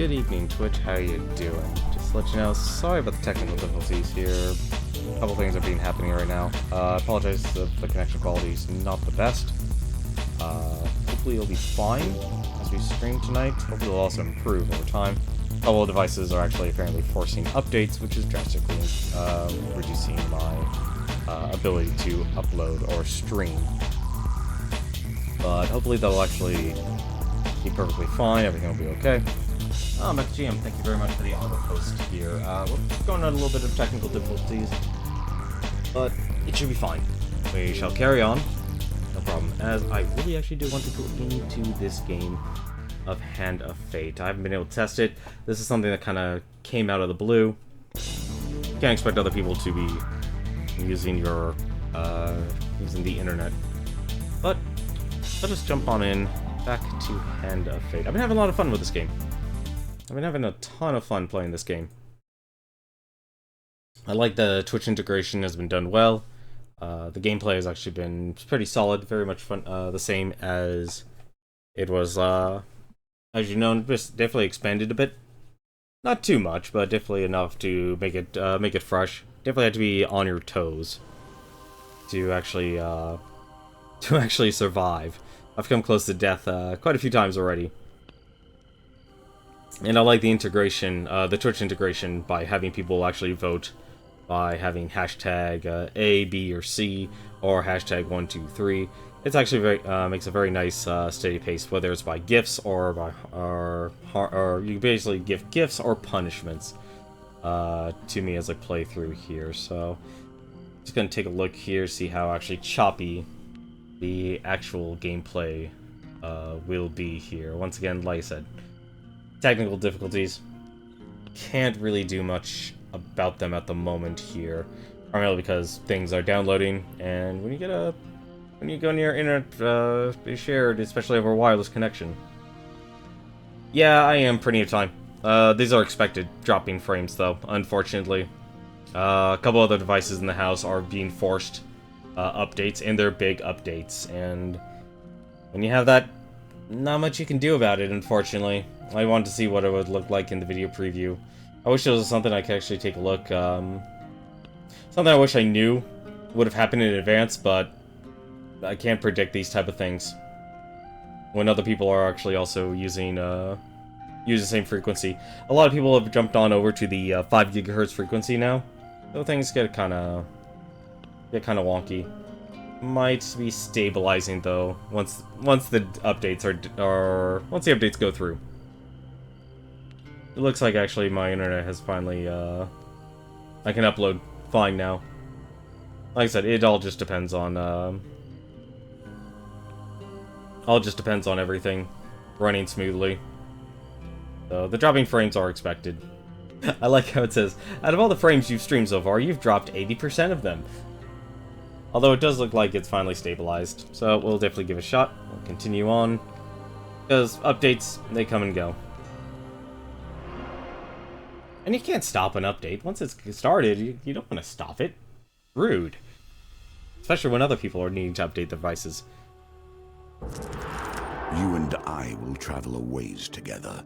Good evening, Twitch. How you doing? Just to let you know, sorry about the technical difficulties here. A couple things are happening right now. I apologize if the connection quality is not the best. Hopefully it'll be fine as we stream tonight. Hopefully it'll also improve over time. A couple of devices are actually apparently forcing updates, which is drastically reducing my ability to upload or stream. But hopefully that'll actually be perfectly fine. Everything will be okay. GM, thank you very much for the auto post here. We're going on a little bit of technical difficulties, but it should be fine. We shall carry on. No problem. As I really actually do want to go into this game of Hand of Fate. I haven't been able to test it. This is something that kind of came out of the blue. Can't expect other people to be using using the internet. But let us jump on in back to Hand of Fate. I've been having a lot of fun with this game. I've been having a ton of fun playing this game. I like the Twitch integration has been done well. The gameplay has actually been pretty solid, very much fun, the same as it was, as you know, just definitely expanded a bit. Not too much, but definitely enough to make it fresh. Definitely had to be on your toes to actually survive. I've come close to death quite a few times already. And I like the integration, the Twitch integration, by having people actually vote by having hashtag A, B, or C, or hashtag 1, 2, 3. It's actually very makes a very nice steady pace, whether it's by gifts or you basically give gifts or punishments to me as I play through here. So just gonna take a look here, see how actually choppy the actual gameplay will be here. Once again, like I said, technical difficulties. Can't really do much about them at the moment here, primarily because things are downloading, and when you go near internet shared, especially over a wireless connection. Yeah, I am plenty of time. These are expected dropping frames, though, unfortunately. A couple other devices in the house are being forced updates, and they're big updates, and when you have that, not much you can do about it, unfortunately. I wanted to see what it would look like in the video preview. I wish there was something I could actually take a look. Something I wish I knew would have happened in advance, but I can't predict these type of things when other people are actually also using use the same frequency. A lot of people have jumped on over to the 5 GHz frequency now, so things get kind of wonky. Might be stabilizing though once the updates once the updates go through. It looks like actually my internet has finally I can upload fine now. Like I said, it all just depends on everything running smoothly. So the dropping frames are expected. I like how it says, out of all the frames you've streamed so far, you've dropped 80% of them. Although it does look like it's finally stabilized, so we'll definitely give it a shot. We'll continue on, because updates, they come and go. And you can't stop an update. Once it's started, you don't want to stop it. Rude. Especially when other people are needing to update devices. You and I will travel a ways together.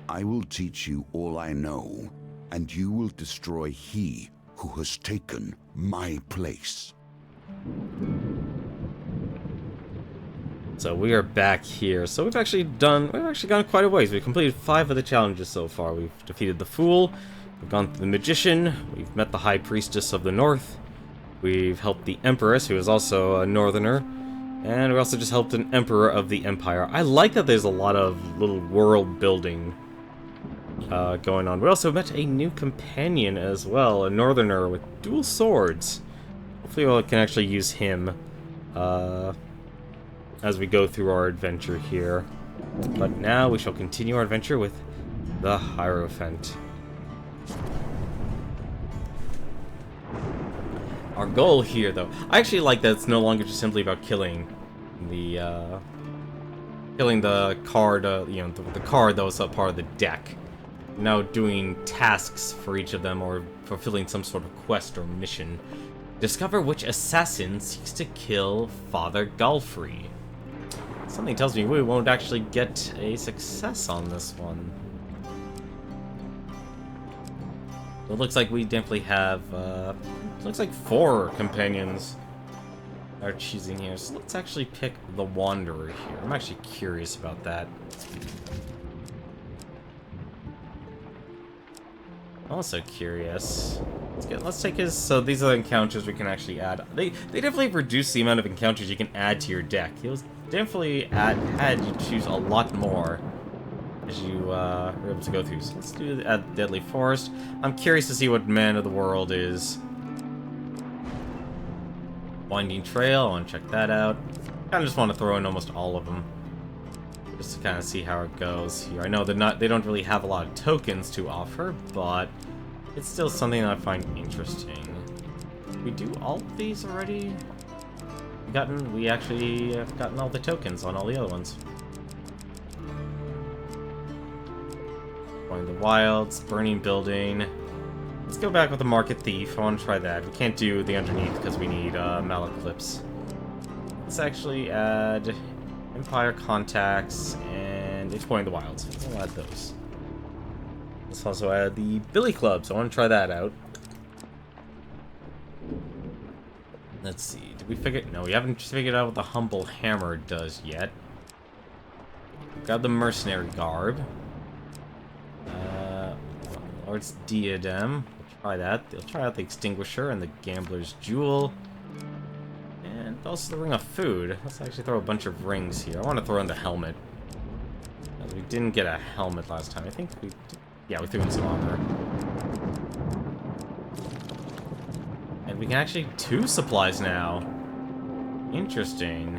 I will teach you all I know, and you will destroy he who has taken my place. So we are back here. So we've actually gone quite a ways. We've completed 5 of the challenges so far. We've defeated the Fool, we've gone through the Magician, we've met the High Priestess of the North, we've helped the Empress, who is also a Northerner, and we also just helped an Emperor of the Empire. I like that there's a lot of little world building going on. We also met a new companion as well, a Northerner with dual swords. Hopefully we can actually use him as we go through our adventure here. But now we shall continue our adventure with the Hierophant. Our goal here, though, I actually like that it's no longer just simply about killing the card, the card that was a part of the deck. Now doing tasks for each of them, or fulfilling some sort of quest or mission. Discover which assassin seeks to kill Father Galfrey. Something tells me we won't actually get a success on this one. It looks like we definitely have, looks like 4 companions are choosing here. So let's actually pick the Wanderer here. I'm actually curious about that. Also curious. Let's take his. So these are the encounters we can actually add. They definitely reduce the amount of encounters you can add to your deck. It was definitely had you choose a lot more as you were able to go through. So let's do add Deadly Forest. I'm curious to see what Man of the World is. Winding Trail. I want to check that out. Kind of just want to throw in almost all of them, just to kind of see how it goes here. I know they don't really have a lot of tokens to offer, but it's still something that I find interesting. Did we do all of these already? We actually have gotten all the tokens on all the other ones. Going the Wilds, Burning Building. Let's go back with the Market Thief. I want to try that. We can't do the underneath because we need Malaclips. Let's actually add Empire Contacts and Exploring the Wilds. We'll add those. Let's also add the Billy Clubs. I want to try that out. Let's see. Did we figure... No, we haven't figured out what the Humble Hammer does yet. We've got the Mercenary Garb. Lord's Diadem. We'll try that. They'll try out the Extinguisher and the Gambler's Jewel. And also the Ring of Food. Let's actually throw a bunch of rings here. I want to throw in the helmet, as we didn't get a helmet last time. I think we... Yeah, we threw in some on there. And we can actually 2 supplies now. Interesting.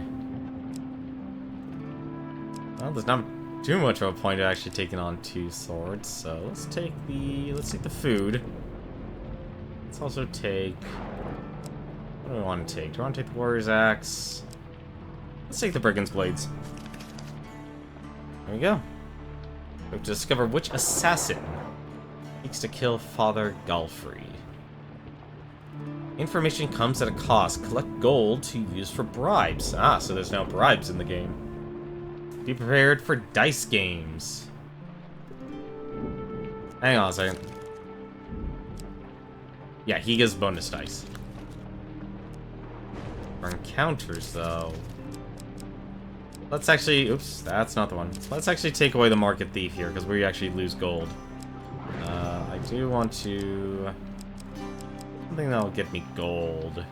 Well, there's not too much of a point of actually taking on 2 swords, so let's take the food. Let's also take... What do we want to take? Do I want to take the Warrior's Axe? Let's take the Brigand's Blades. There we go. We have to discover which assassin seeks to kill Father Galfrey. Information comes at a cost. Collect gold to use for bribes. Ah, so there's now bribes in the game. Be prepared for dice games. Hang on a second. Yeah, he gives bonus dice. For encounters, though. Let's actually... Oops, that's not the one. Let's actually take away the Market Thief here, because we actually lose gold. I do want to... Something that'll get me gold.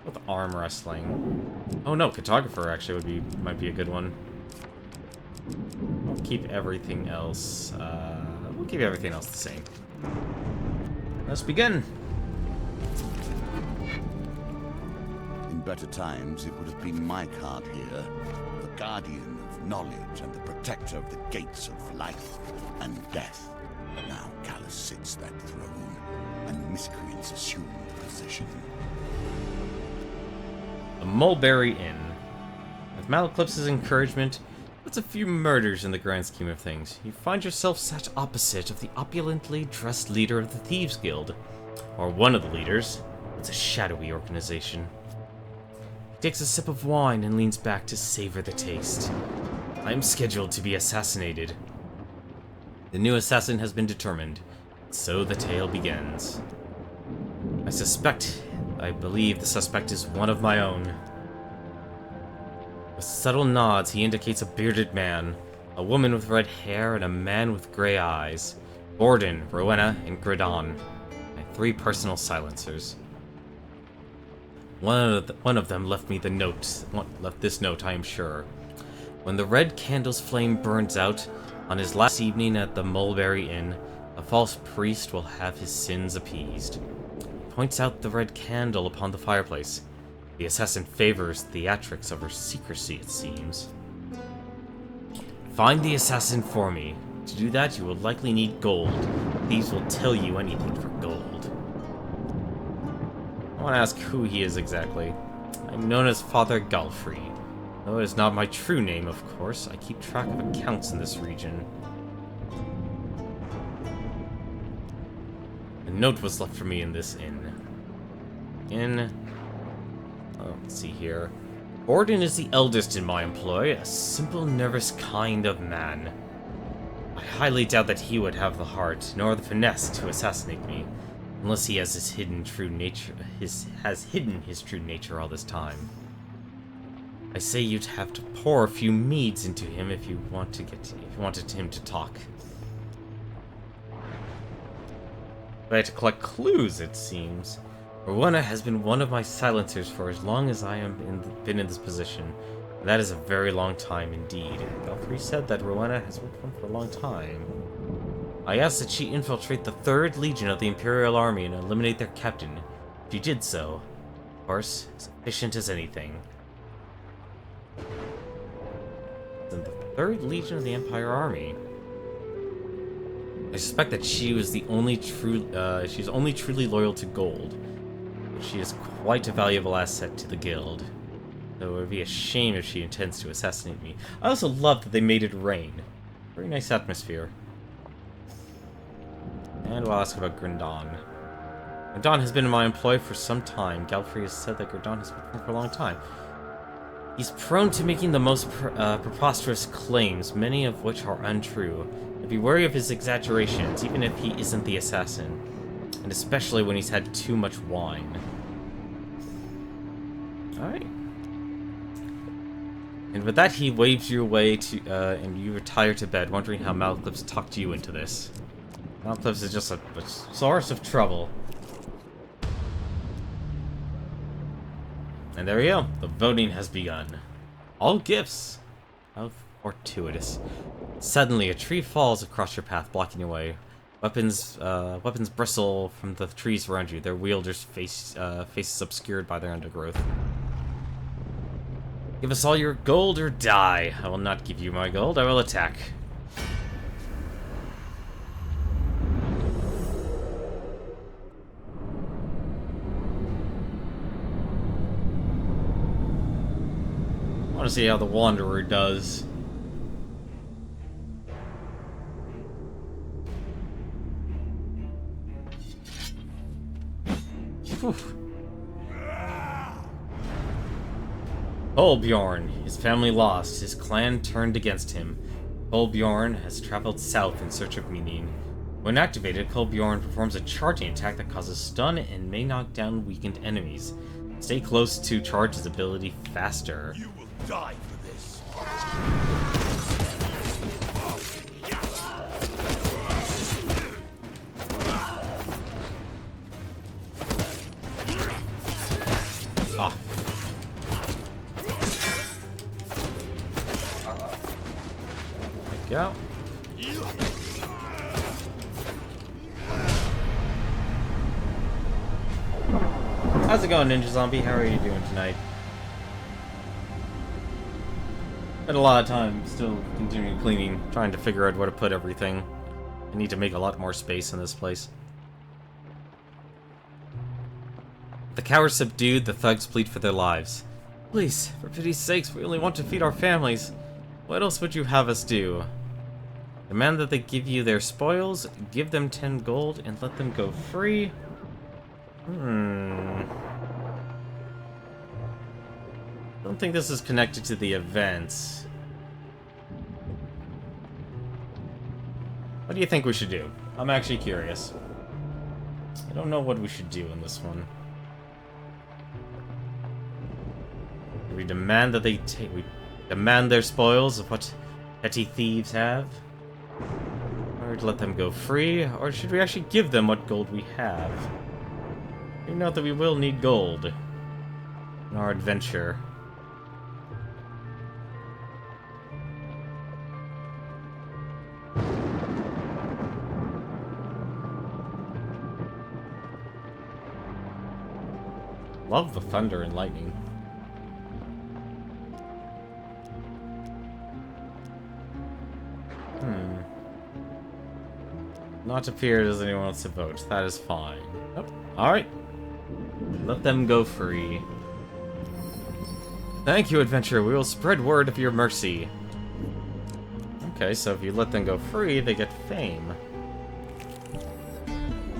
With arm wrestling. Oh no, Cartographer actually might be a good one. We'll keep everything else... we'll keep everything else the same. Let's begin! In better times, it would have been my card here, the guardian of knowledge and the protector of the gates of life and death. Now Callus sits that throne, and miscreants assume position. The Mulberry Inn. With Malaclips's encouragement, that's a few murders in the grand scheme of things. You find yourself sat opposite of the opulently dressed leader of the Thieves Guild. Or one of the leaders. It's a shadowy organization. He takes a sip of wine and leans back to savor the taste. I am scheduled to be assassinated. The new assassin has been determined. So the tale begins. I believe the suspect is one of my own. With subtle nods, he indicates a bearded man, a woman with red hair, and a man with gray eyes. Gordon, Rowena, and Gridon. My 3 personal silencers. One of them left me this note, I am sure. When the red candle's flame burns out, on his last evening at the Mulberry Inn, a false priest will have his sins appeased. He points out the red candle upon the fireplace. The assassin favors theatrics over secrecy, it seems. Find the assassin for me. To do that, you will likely need gold. Thieves will tell you anything for gold. I want to ask who he is exactly. I'm known as Father Galfrey. Though it is not my true name, of course. I keep track of accounts in this region. A note was left for me in this inn. Let's see here. Gordon is the eldest in my employ, a simple, nervous kind of man. I highly doubt that he would have the heart, nor the finesse to assassinate me, unless he has hidden his true nature all this time. I say you'd have to pour a few meads into him if you wanted him to talk. But I had to collect clues, it seems. Rowena has been one of my silencers for as long as I have been in this position. That is a very long time indeed. Belfry said that Rowena has worked for him for a long time. I asked that she infiltrate the 3rd Legion of the Imperial Army and eliminate their captain. She did so. Of course, as efficient as anything. In the 3rd Legion of the Empire Army. I suspect that she was the only she's only truly loyal to gold. She is quite a valuable asset to the guild. Though it would be a shame if she intends to assassinate me. I also love that they made it rain. Very nice atmosphere. And we'll ask about Grandon. Grandon has been in my employ for some time. Galfrey has said that Grandon has been with him for a long time. He's prone to making the most preposterous claims, many of which are untrue. Be wary of his exaggerations, even if he isn't the assassin. And especially when he's had too much wine. Alright. And with that, he waves you away to, and you retire to bed, wondering how Malclips talked you into this. Malclips is just a source of trouble. And there we go. The voting has begun. All gifts. How fortuitous. Suddenly, a tree falls across your path, blocking your way. Weapons bristle from the trees around you, their wielders' faces obscured by their undergrowth. Give us all your gold or die. I will not give you my gold, I will attack. I want to see how the Wanderer does. Kolbjorn, his family lost, his clan turned against him. Kolbjorn has traveled south in search of meaning. When activated, Kolbjorn performs a charging attack that causes stun and may knock down weakened enemies. Stay close to charge his ability faster. You will die for this. Ah. There we go. How's it going, Ninja Zombie? How are you doing tonight? Spent a lot of time still continuing cleaning, trying to figure out where to put everything. I need to make a lot more space in this place. The cowards subdued, the thugs plead for their lives. Please, for pity's sakes, we only want to feed our families. What else would you have us do? Demand that they give you their spoils, give them 10 gold, and let them go free? Don't think this is connected to the events. What do you think we should do? I'm actually curious. I don't know what we should do in this one. We demand that we demand their spoils of what petty thieves have? Or let them go free? Or should we actually give them what gold we have? We know that we will need gold in our adventure. Love the thunder and lightning. Not appear as anyone wants to vote. That is fine. Oh, alright. Let them go free. Thank you, adventurer. We will spread word of your mercy. Okay, so if you let them go free, they get fame.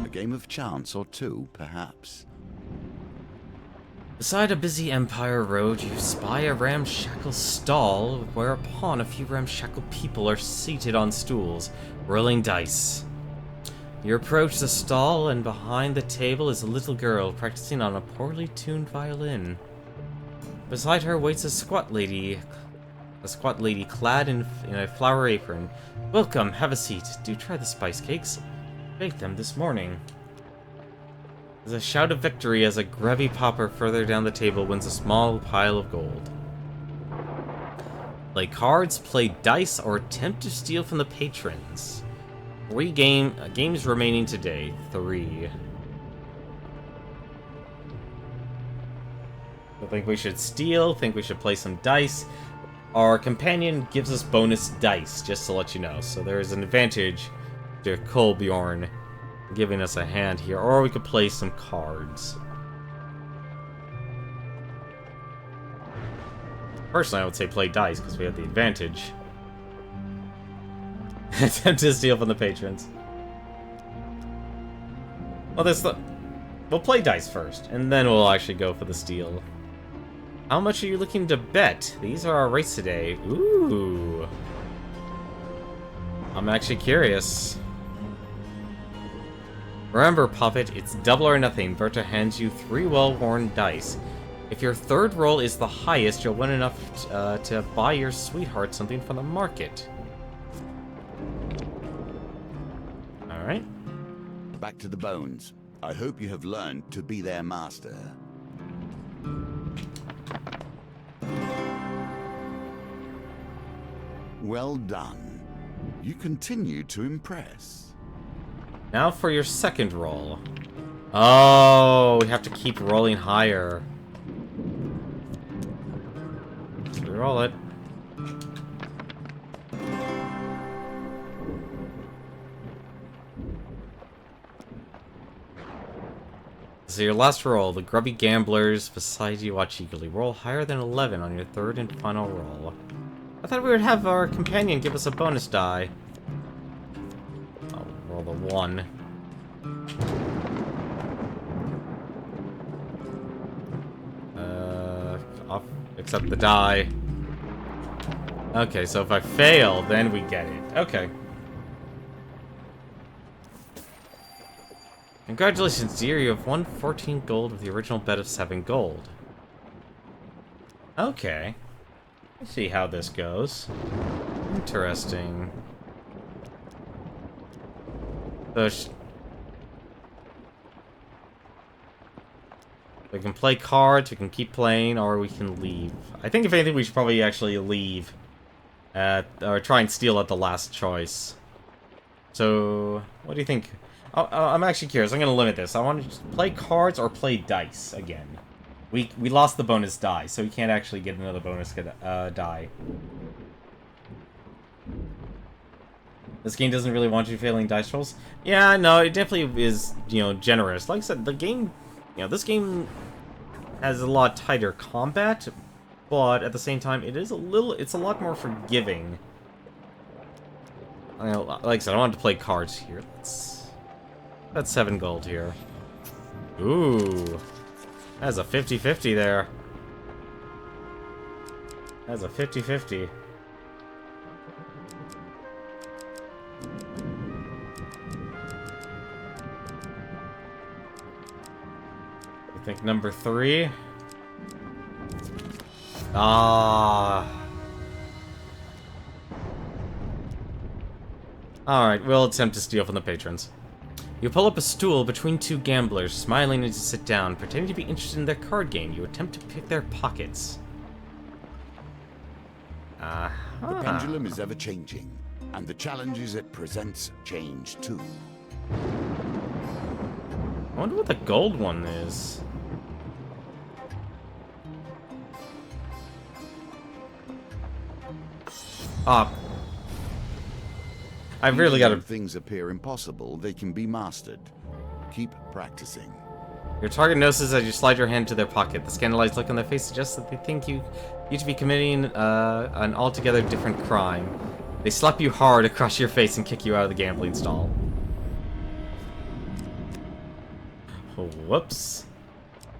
A game of chance or two, perhaps. Beside a busy Empire road, you spy a ramshackle stall, whereupon a few ramshackle people are seated on stools, rolling dice. You approach the stall, and behind the table is a little girl practicing on a poorly tuned violin. Beside her waits a squat lady clad in a flower apron. Welcome, have a seat. Do try the spice cakes. Baked them this morning. There's a shout of victory as a grubby pauper further down the table wins a small pile of gold. Play cards, play dice, or attempt to steal from the patrons. 3 games remaining today. 3. I think we should steal, think we should play some dice. Our companion gives us bonus dice, just to let you know. So there is an advantage to Kolbjorn giving us a hand here, or we could play some cards. Personally, I would say play dice, because we have the advantage. Attempt to steal from the patrons. Well, we'll play dice first, and then we'll actually go for the steal. How much are you looking to bet? These are our rates today. Ooh. I'm actually curious. Remember, Puppet, it's double or nothing. Berta hands you 3 well-worn dice. If your third roll is the highest, you'll win enough to buy your sweetheart something from the market. Alright. Back to the bones. I hope you have learned to be their master. Well done. You continue to impress. Now for your second roll. Oh, we have to keep rolling higher. Let's reroll it. So your last roll, the grubby gamblers beside you watch eagerly. Roll higher than 11 on your third and final roll. I thought we would have our companion give us a bonus die. I'll roll the 1. I'll accept the die. Okay, so if I fail, then we get it. Okay. Congratulations, dear. You have won 14 gold with the original bet of 7 gold. Okay. Let's see how this goes. Interesting. So we can play cards, we can keep playing, or we can leave. I think if anything, we should probably actually leave. Or try and steal at the last choice. So, what do you think? I'm actually curious. I'm going to limit this. I want to play cards or play dice again. We lost the bonus die, so we can't actually get another bonus die. This game doesn't really want you failing dice rolls. Yeah, no, it definitely is, you know, generous. Like I said, the game, you know, this game has a lot tighter combat, but at the same time, it's a lot more forgiving. Like I said, I wanted to play cards here. That's 7 gold here. Ooh. That's a 50-50 there. That's a 50-50. I think number 3. Alright, we'll attempt to steal from the patrons. You pull up a stool between 2 gamblers, smiling as you sit down. Pretending to be interested in their card game, you attempt to pick their pockets. The pendulum is ever changing, and the challenges it presents change too. I wonder what the gold one is. I've really got to... Things appear impossible, they can be mastered. Keep practicing. Your target notices as you slide your hand to their pocket. The scandalized look on their face suggests that they think you to be committing an altogether different crime. They slap you hard across your face and kick you out of the gambling stall. Whoops.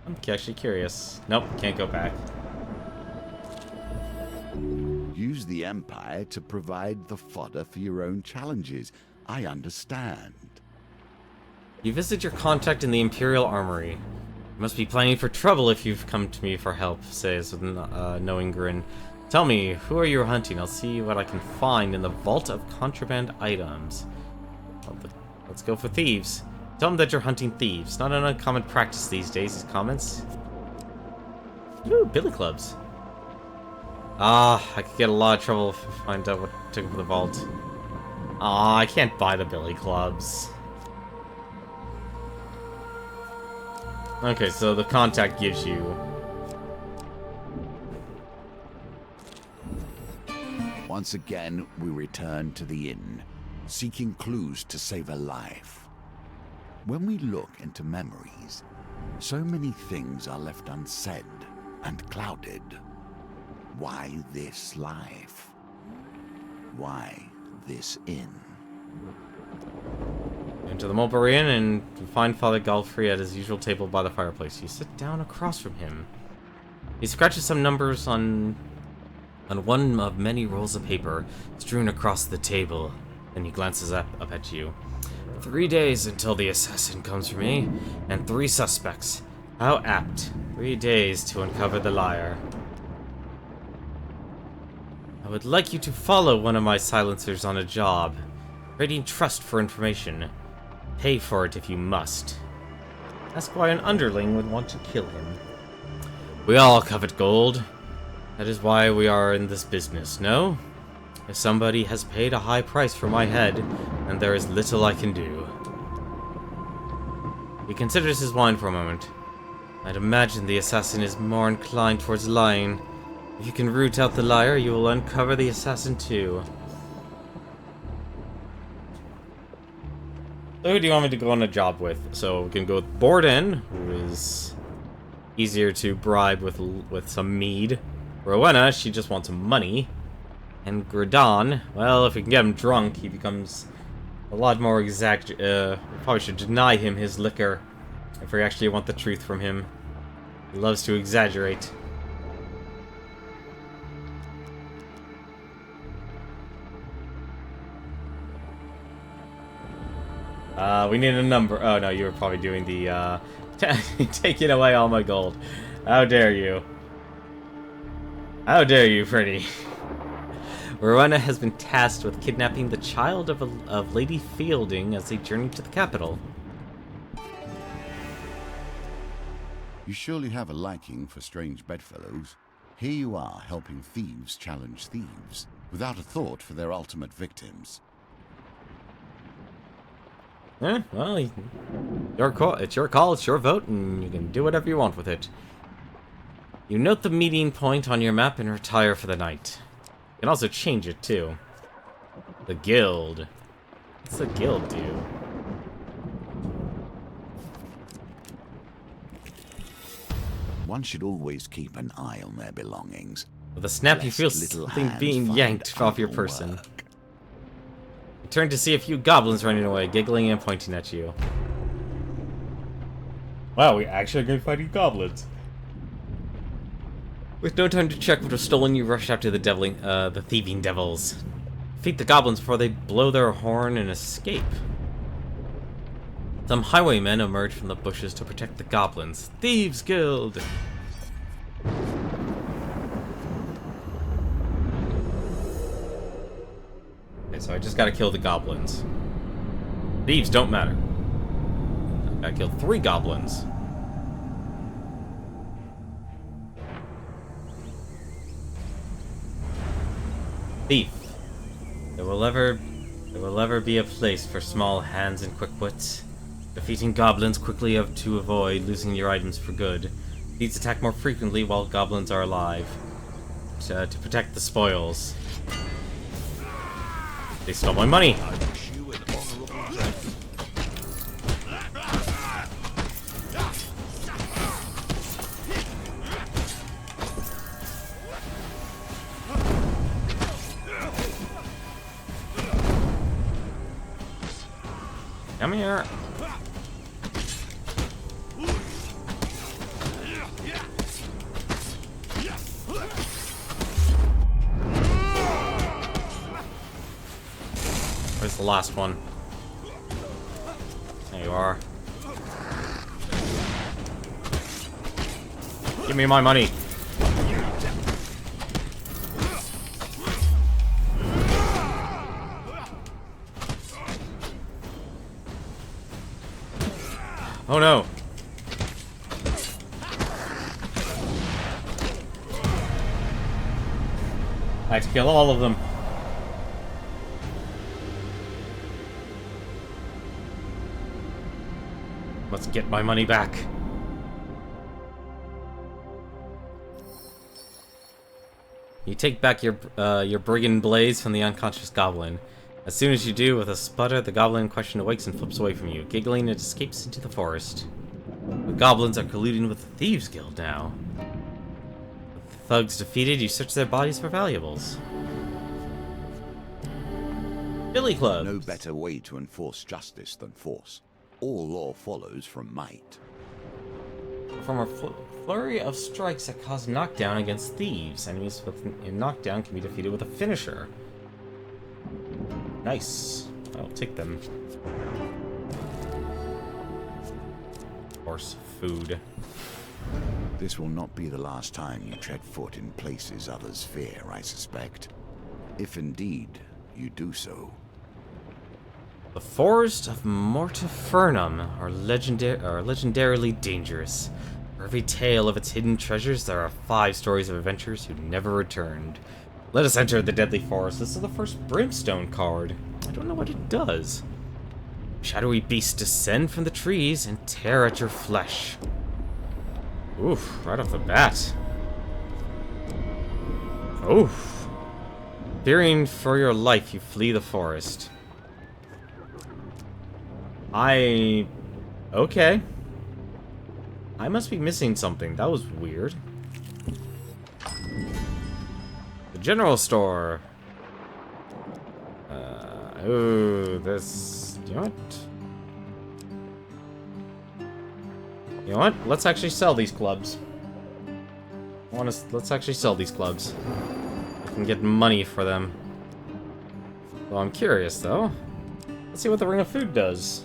I'm actually curious. Nope, can't go back. Use the Empire to provide the fodder for your own challenges. I understand. You visit your contact in the Imperial Armory. You must be planning for trouble if you've come to me for help, says with a knowing grin. Tell me, who are you hunting? I'll see what I can find in the vault of contraband items. Let's go for thieves. Tell them that you're hunting thieves. Not an uncommon practice these days, his comments. Ooh, billy clubs. Ah, I could get a lot of trouble if I find out what took for the vault. Ah, I can't buy the billy clubs. Okay, so the contact gives you... Once again, we return to the inn, seeking clues to save a life. When we look into memories, so many things are left unsaid and clouded. Why this life? Why this inn? Enter the Mulberry Inn and find Father Galfrey at his usual table by the fireplace. You sit down across from him. He scratches some numbers on one of many rolls of paper strewn across the table. Then he glances up at you. 3 days until the assassin comes for me, and 3 suspects. How apt. 3 days to uncover the liar. I would like you to follow one of my silencers on a job. Trading trust for information. Pay for it if you must. Ask why an underling would want to kill him. We all covet gold. That is why we are in this business, no? If somebody has paid a high price for my head, then there is little I can do. He considers his wine for a moment. I'd imagine the assassin is more inclined towards lying. If you can root out the liar, you will uncover the assassin too. So who do you want me to go on a job with? So we can go with Borden, who is easier to bribe with some mead. Rowena, she just wants money. And Gradon, well, if we can get him drunk, he becomes a lot more exact. We probably should deny him his liquor if we actually want the truth from him. He loves to exaggerate. We need a number. Oh no, you were probably doing the taking away all my gold. How dare you? How dare you, Freddy? Rowena has been tasked with kidnapping the child of Lady Fielding as they journey to the capital. You surely have a liking for strange bedfellows. Here you are, helping thieves challenge thieves, without a thought for their ultimate victims. Well, your call. It's your call, it's your vote, and you can do whatever you want with it. You note the meeting point on your map and retire for the night. You can also change it, too. The Guild. What's the Guild do? One should always keep an eye on their belongings. With a snap, you feel Lest little something hands being find yanked off your idle person. work. You turn to see a few goblins running away, giggling and pointing at you. Wow, we actually are going fighting goblins. With no time to check what was stolen, you rush out to the thieving devils. Defeat the goblins before they blow their horn and escape. Some highwaymen emerge from the bushes to protect the goblins. Thieves Guild! Okay, so I just gotta kill the goblins. Thieves don't matter. I gotta kill 3 goblins. Thief. There will ever be a place for small hands and quick wits. Defeating goblins quickly to avoid losing your items for good. Thieves attack more frequently while goblins are alive. To protect the spoils. They stole my money! Come here. the last one. There you are. Give me my money. Oh no. I had to kill all of them. Let's get my money back. You take back your brigand blaze from the unconscious goblin. As soon as you do, with a sputter, the goblin in question awakes and flips away from you. Giggling, it escapes into the forest. The goblins are colluding with the Thieves Guild now. With the thugs defeated, you search their bodies for valuables. Billy Club. No better way to enforce justice than force. All law follows from might. From a flurry of strikes that cause knockdown against thieves. Enemies with a knockdown can be defeated with a finisher. Nice. I'll take them. Of course, food. This will not be the last time you tread foot in places others fear, I suspect. If indeed you do so. The forests of Mortifernum are legendarily dangerous. For every tale of its hidden treasures, there are 5 stories of adventurers who never returned. Let us enter the deadly forest. This is the first Brimstone card. I don't know what it does. Shadowy beasts descend from the trees and tear at your flesh. Oof, right off the bat. Oof. Fearing for your life, you flee the forest. Okay. I must be missing something. That was weird. The general store. This... You know what? You know what? Let's actually sell these clubs. Let's actually sell these clubs. We can get money for them. Well, I'm curious, though. Let's see what the Ring of Food does.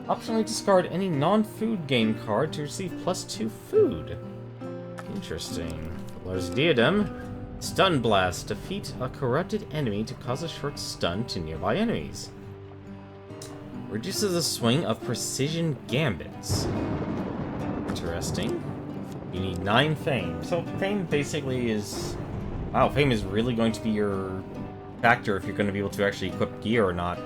Optionally discard any non-food game card to receive +2 food. Interesting. Lord's Diadem. Stun Blast. Defeat a corrupted enemy to cause a short stun to nearby enemies. Reduces the swing of precision gambits. Interesting. You need 9 fame. So fame basically is... Wow, fame is really going to be your factor if you're going to be able to actually equip gear or not.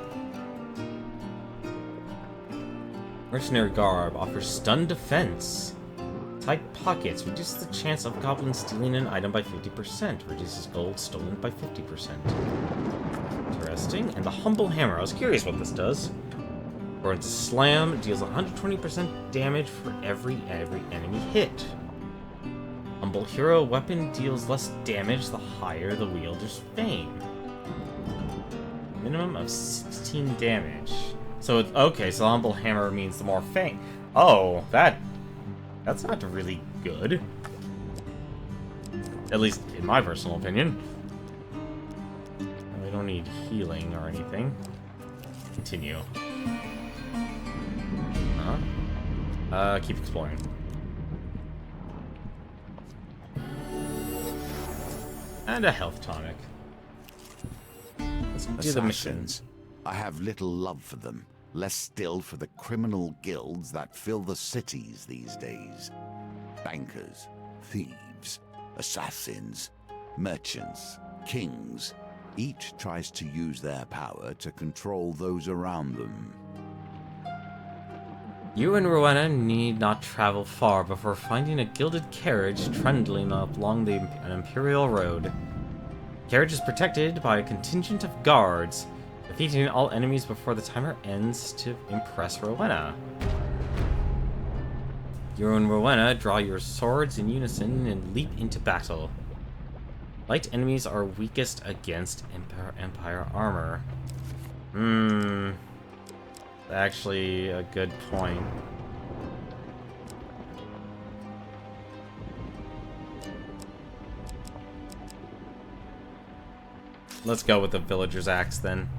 Mercenary Garb offers stun defense. Tight Pockets reduces the chance of goblins stealing an item by 50%. Reduces gold stolen by 50%. Interesting. And the Humble Hammer. I was curious what this does. According to Slam, it deals 120% damage for every enemy hit. Humble Hero weapon deals less damage the higher the wielder's fame. Minimum of 16 damage. So it's okay, so Humble Hammer means the more fame. Oh, that's not really good. At least in my personal opinion. We don't need healing or anything. Continue. Keep exploring. And a health tonic. Let's do the missions. I have little love for them, less still for the criminal guilds that fill the cities these days. Bankers, thieves, assassins, merchants, kings. Each tries to use their power to control those around them. You and Rowena need not travel far before finding a gilded carriage trundling along an imperial road. The carriage is protected by a contingent of guards, defeating all enemies before the timer ends to impress Rowena. You and Rowena draw your swords in unison and leap into battle. Light enemies are weakest against Empire armor. Actually a good point. Let's go with the villager's axe then.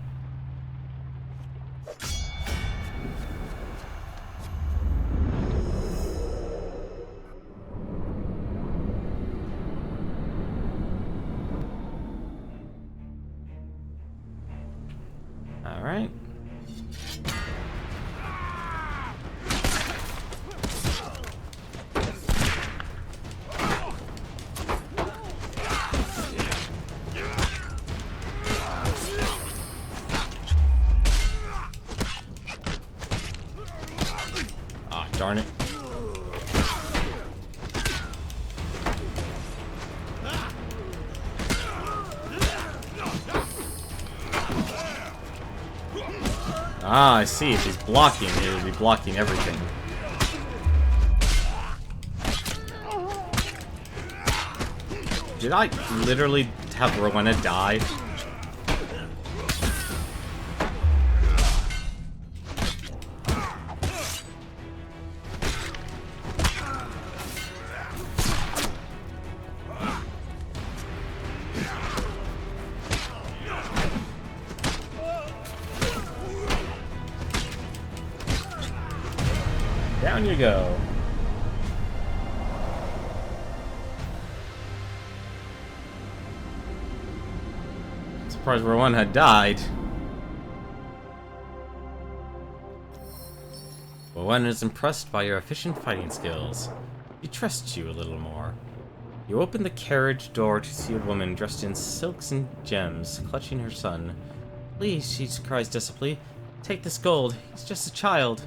Ah, darn it. Ah, I see. If he's blocking, he'll be blocking everything. Did I literally have Rowena die? Down you go. I'm surprised Rowan had died. Rowan is impressed by your efficient fighting skills. He trusts you a little more. You open the carriage door to see a woman dressed in silks and gems, clutching her son. Please, she cries desperately, take this gold. He's just a child.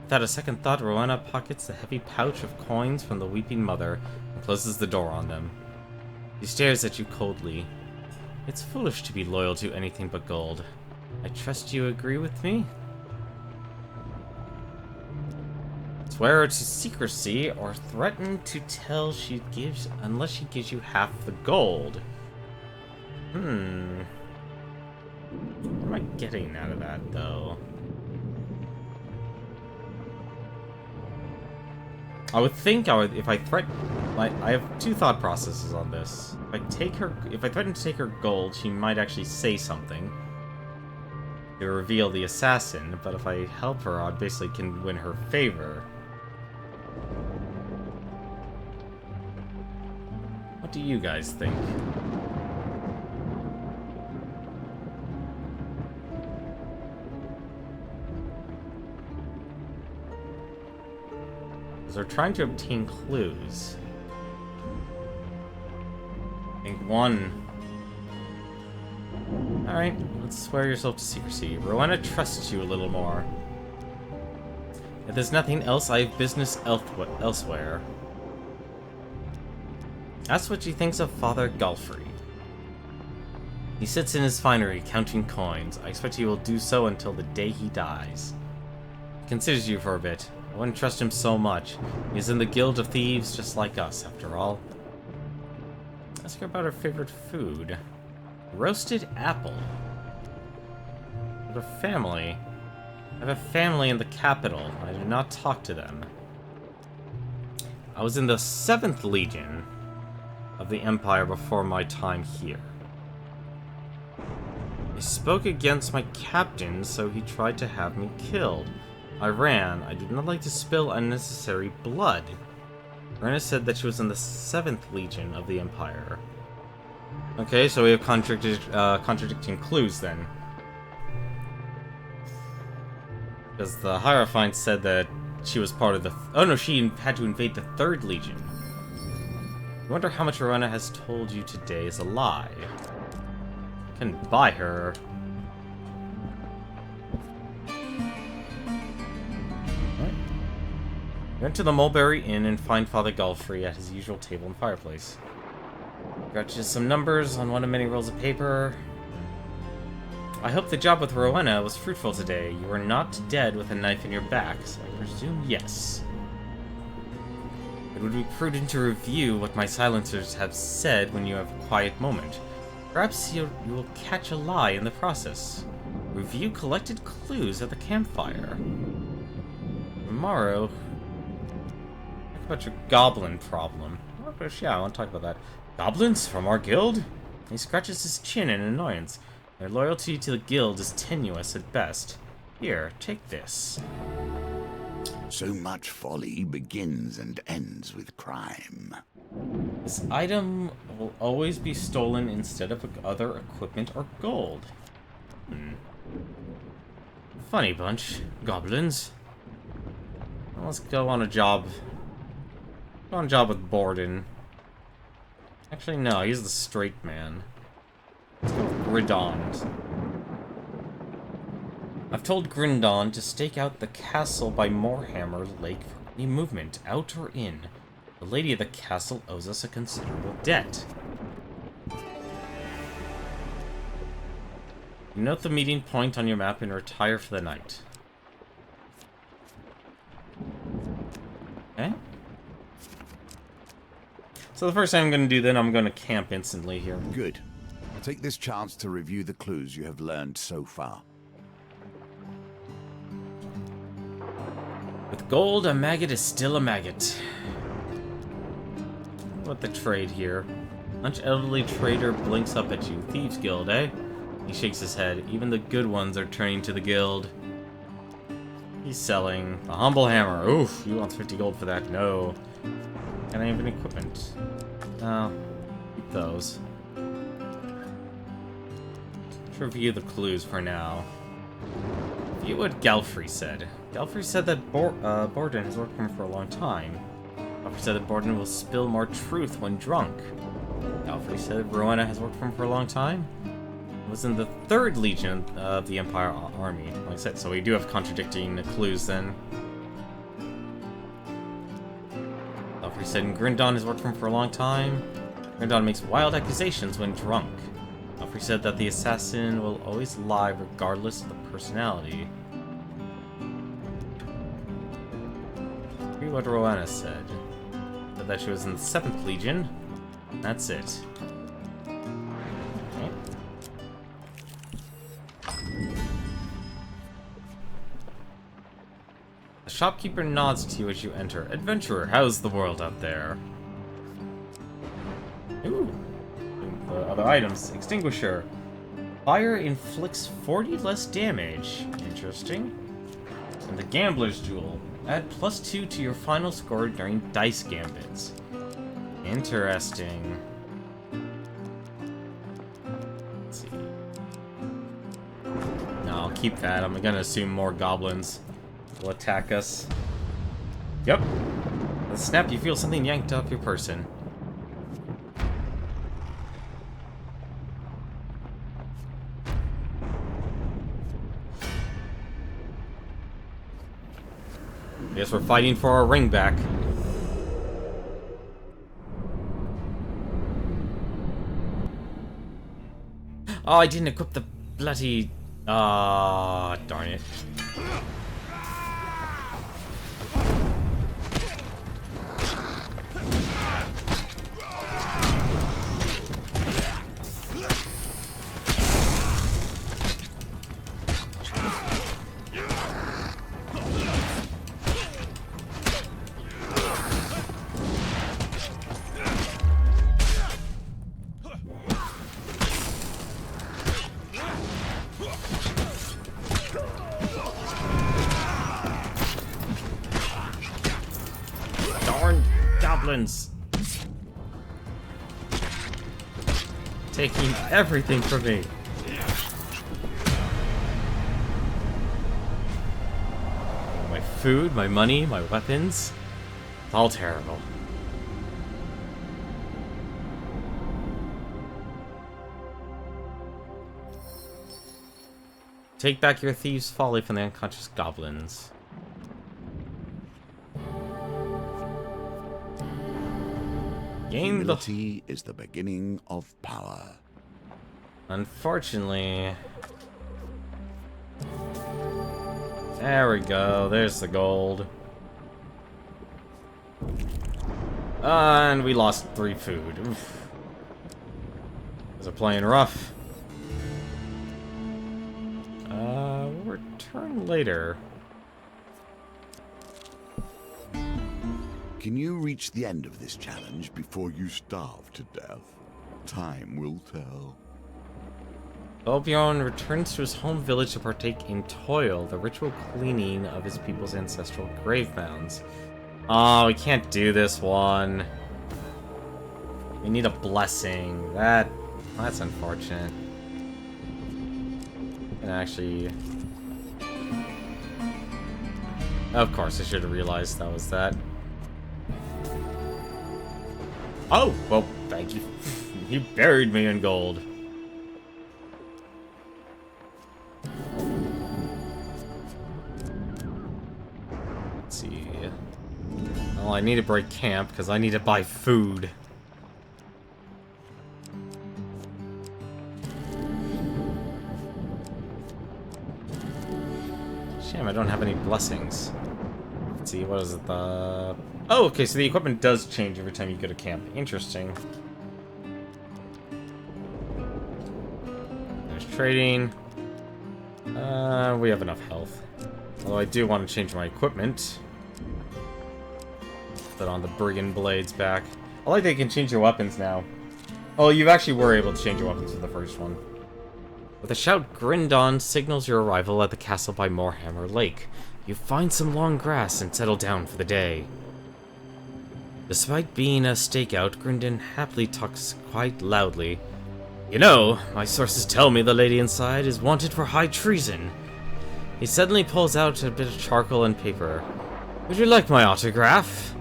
Without a second thought, Rowena pockets the heavy pouch of coins from the weeping mother and closes the door on them. He stares at you coldly. It's foolish to be loyal to anything but gold. I trust you agree with me? Swear her to secrecy or threaten to tell unless she gives you half the gold. What am I getting out of that, though? I would think if I threaten, I have two thought processes on this. If I threaten to take her gold, she might actually say something to reveal the assassin. But if I help her, I basically can win her favor. What do you guys think? They're trying to obtain clues. I think one. Alright, let's swear yourself to secrecy. Rowena trusts you a little more. If there's nothing else, I have business elsewhere. Ask what she thinks of Father Galfrey. He sits in his finery, counting coins. I expect he will do so until the day he dies. He considers you for a bit. I wouldn't trust him so much. He's in the Guild of Thieves just like us, after all. Ask her about her favorite food. Roasted apple. What a family. I have a family in the capital. I do not talk to them. I was in the 7th Legion of the Empire before my time here. He spoke against my captain, so he tried to have me killed. I ran. I did not like to spill unnecessary blood. Rena said that she was in the 7th Legion of the Empire. Okay, so we have contradicting clues then. Because the Hierophant said that she was part of the... Oh no, she had to invade the 3rd Legion. I wonder how much Rowena has told you today is a lie. I can buy her... Went to the Mulberry Inn and find Father Galfrey at his usual table and fireplace. Got you some numbers on one of many rolls of paper. I hope the job with Rowena was fruitful today. You were not dead with a knife in your back, so I presume yes. It would be prudent to review what my silencers have said when you have a quiet moment. Perhaps you will catch a lie in the process. Review collected clues at the campfire. Tomorrow... About your goblin problem. Yeah, I want to talk about that. Goblins from our guild? He scratches his chin in annoyance. Their loyalty to the guild is tenuous at best. Here, take this. So much folly begins and ends with crime. This item will always be stolen instead of other equipment or gold. Funny bunch. Goblins. Well, let's go on a job. Go on a job with Borden. Actually, no, he's the straight man. Let's go with Gridond. I've told Grindon to stake out the castle by Moorhammer Lake for any movement, out or in. The lady of the castle owes us a considerable debt. Note the meeting point on your map and retire for the night. Okay. So the first thing I'm going to do then, I'm going to camp instantly here. Good. Take this chance to review the clues you have learned so far. With gold, a maggot is still a maggot. What the trade here? Lunch elderly trader blinks up at you. Thieves Guild, eh? He shakes his head. Even the good ones are turning to the guild. He's selling a humble hammer. Oof, you want 50 gold for that? No. Can I have any equipment? No. Keep those. Let's review the clues for now. View what Galfrey said. Galfrey said that Borden has worked for him for a long time. Galfrey said that Borden will spill more truth when drunk. Galfrey said Rowena has worked for him for a long time. It was in the 3rd Legion of the Empire Army. Like I said, so we do have contradicting clues then. Galfrey said Grindon has worked for him for a long time. Grindon makes wild accusations when drunk. Galfrey said that the assassin will always lie regardless of the personality. Read what Rowena said. Said that she was in the 7th Legion. That's it. Okay. The shopkeeper nods to you as you enter. Adventurer, how's the world out there? Ooh. Other items. Extinguisher. Fire inflicts 40 less damage. Interesting. And the Gambler's Jewel. Add +2 to your final score during dice gambits. Interesting. Let's see. No, I'll keep that. I'm gonna assume more goblins will attack us. Yep. With a snap, you feel something yanked off your person. Guess we're fighting for our ring back. Oh, I didn't equip the bloody... Ah, darn it. Goblins taking everything from me. My food, my money, my weapons. It's all terrible. Take back your thieves' folly from the unconscious goblins. Humility is the beginning of power. Unfortunately... There we go. There's the gold. And we lost 3 food. Oof. Those are playing rough. We'll return later. Can you reach the end of this challenge before you starve to death? Time will tell. Elbjorn returns to his home village to partake in Toil, the ritual cleaning of his people's ancestral grave mounds. Oh, we can't do this one. We need a blessing. That's unfortunate. And actually... Of course, I should have realized that was that. Oh, well, thank you. You buried me in gold. Well, I need to break camp, because I need to buy food. Shame I don't have any blessings. Let's see, what is it? Oh, okay, so the equipment does change every time you go to camp. Interesting. There's trading. We have enough health. Although I do want to change my equipment. Put on the brigand blades back. I like they can change your weapons now. Oh, you actually were able to change your weapons for the first one. With a shout, Grindon signals your arrival at the castle by Moorhammer Lake. You find some long grass and settle down for the day. Despite being a stakeout, Grindon happily talks quite loudly. You know, my sources tell me the lady inside is wanted for high treason. He suddenly pulls out a bit of charcoal and paper. Would you like my autograph?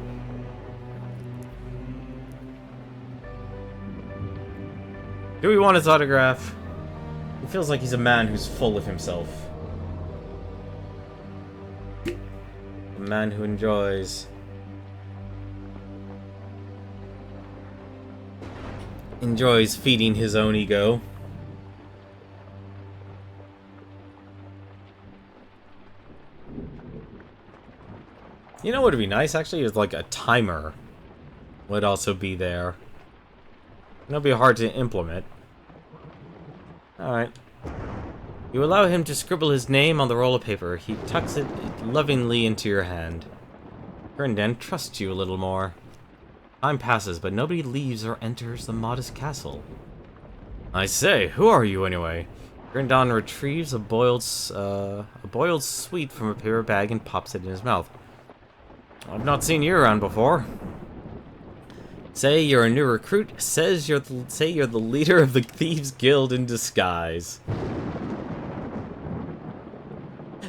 Do we want his autograph? He feels like he's a man who's full of himself. A man who enjoys feeding his own ego. You know what would be nice, actually, is like a timer would also be there. It'll be hard to implement. Alright. You allow him to scribble his name on the roll of paper. He tucks it lovingly into your hand. Grindon trusts you a little more. Time passes, but nobody leaves or enters the modest castle. I say, who are you anyway? Grindon retrieves a boiled sweet from a paper bag and pops it in his mouth. I've not seen you around before. Say you're a new recruit. Say you're the leader of the Thieves Guild in disguise.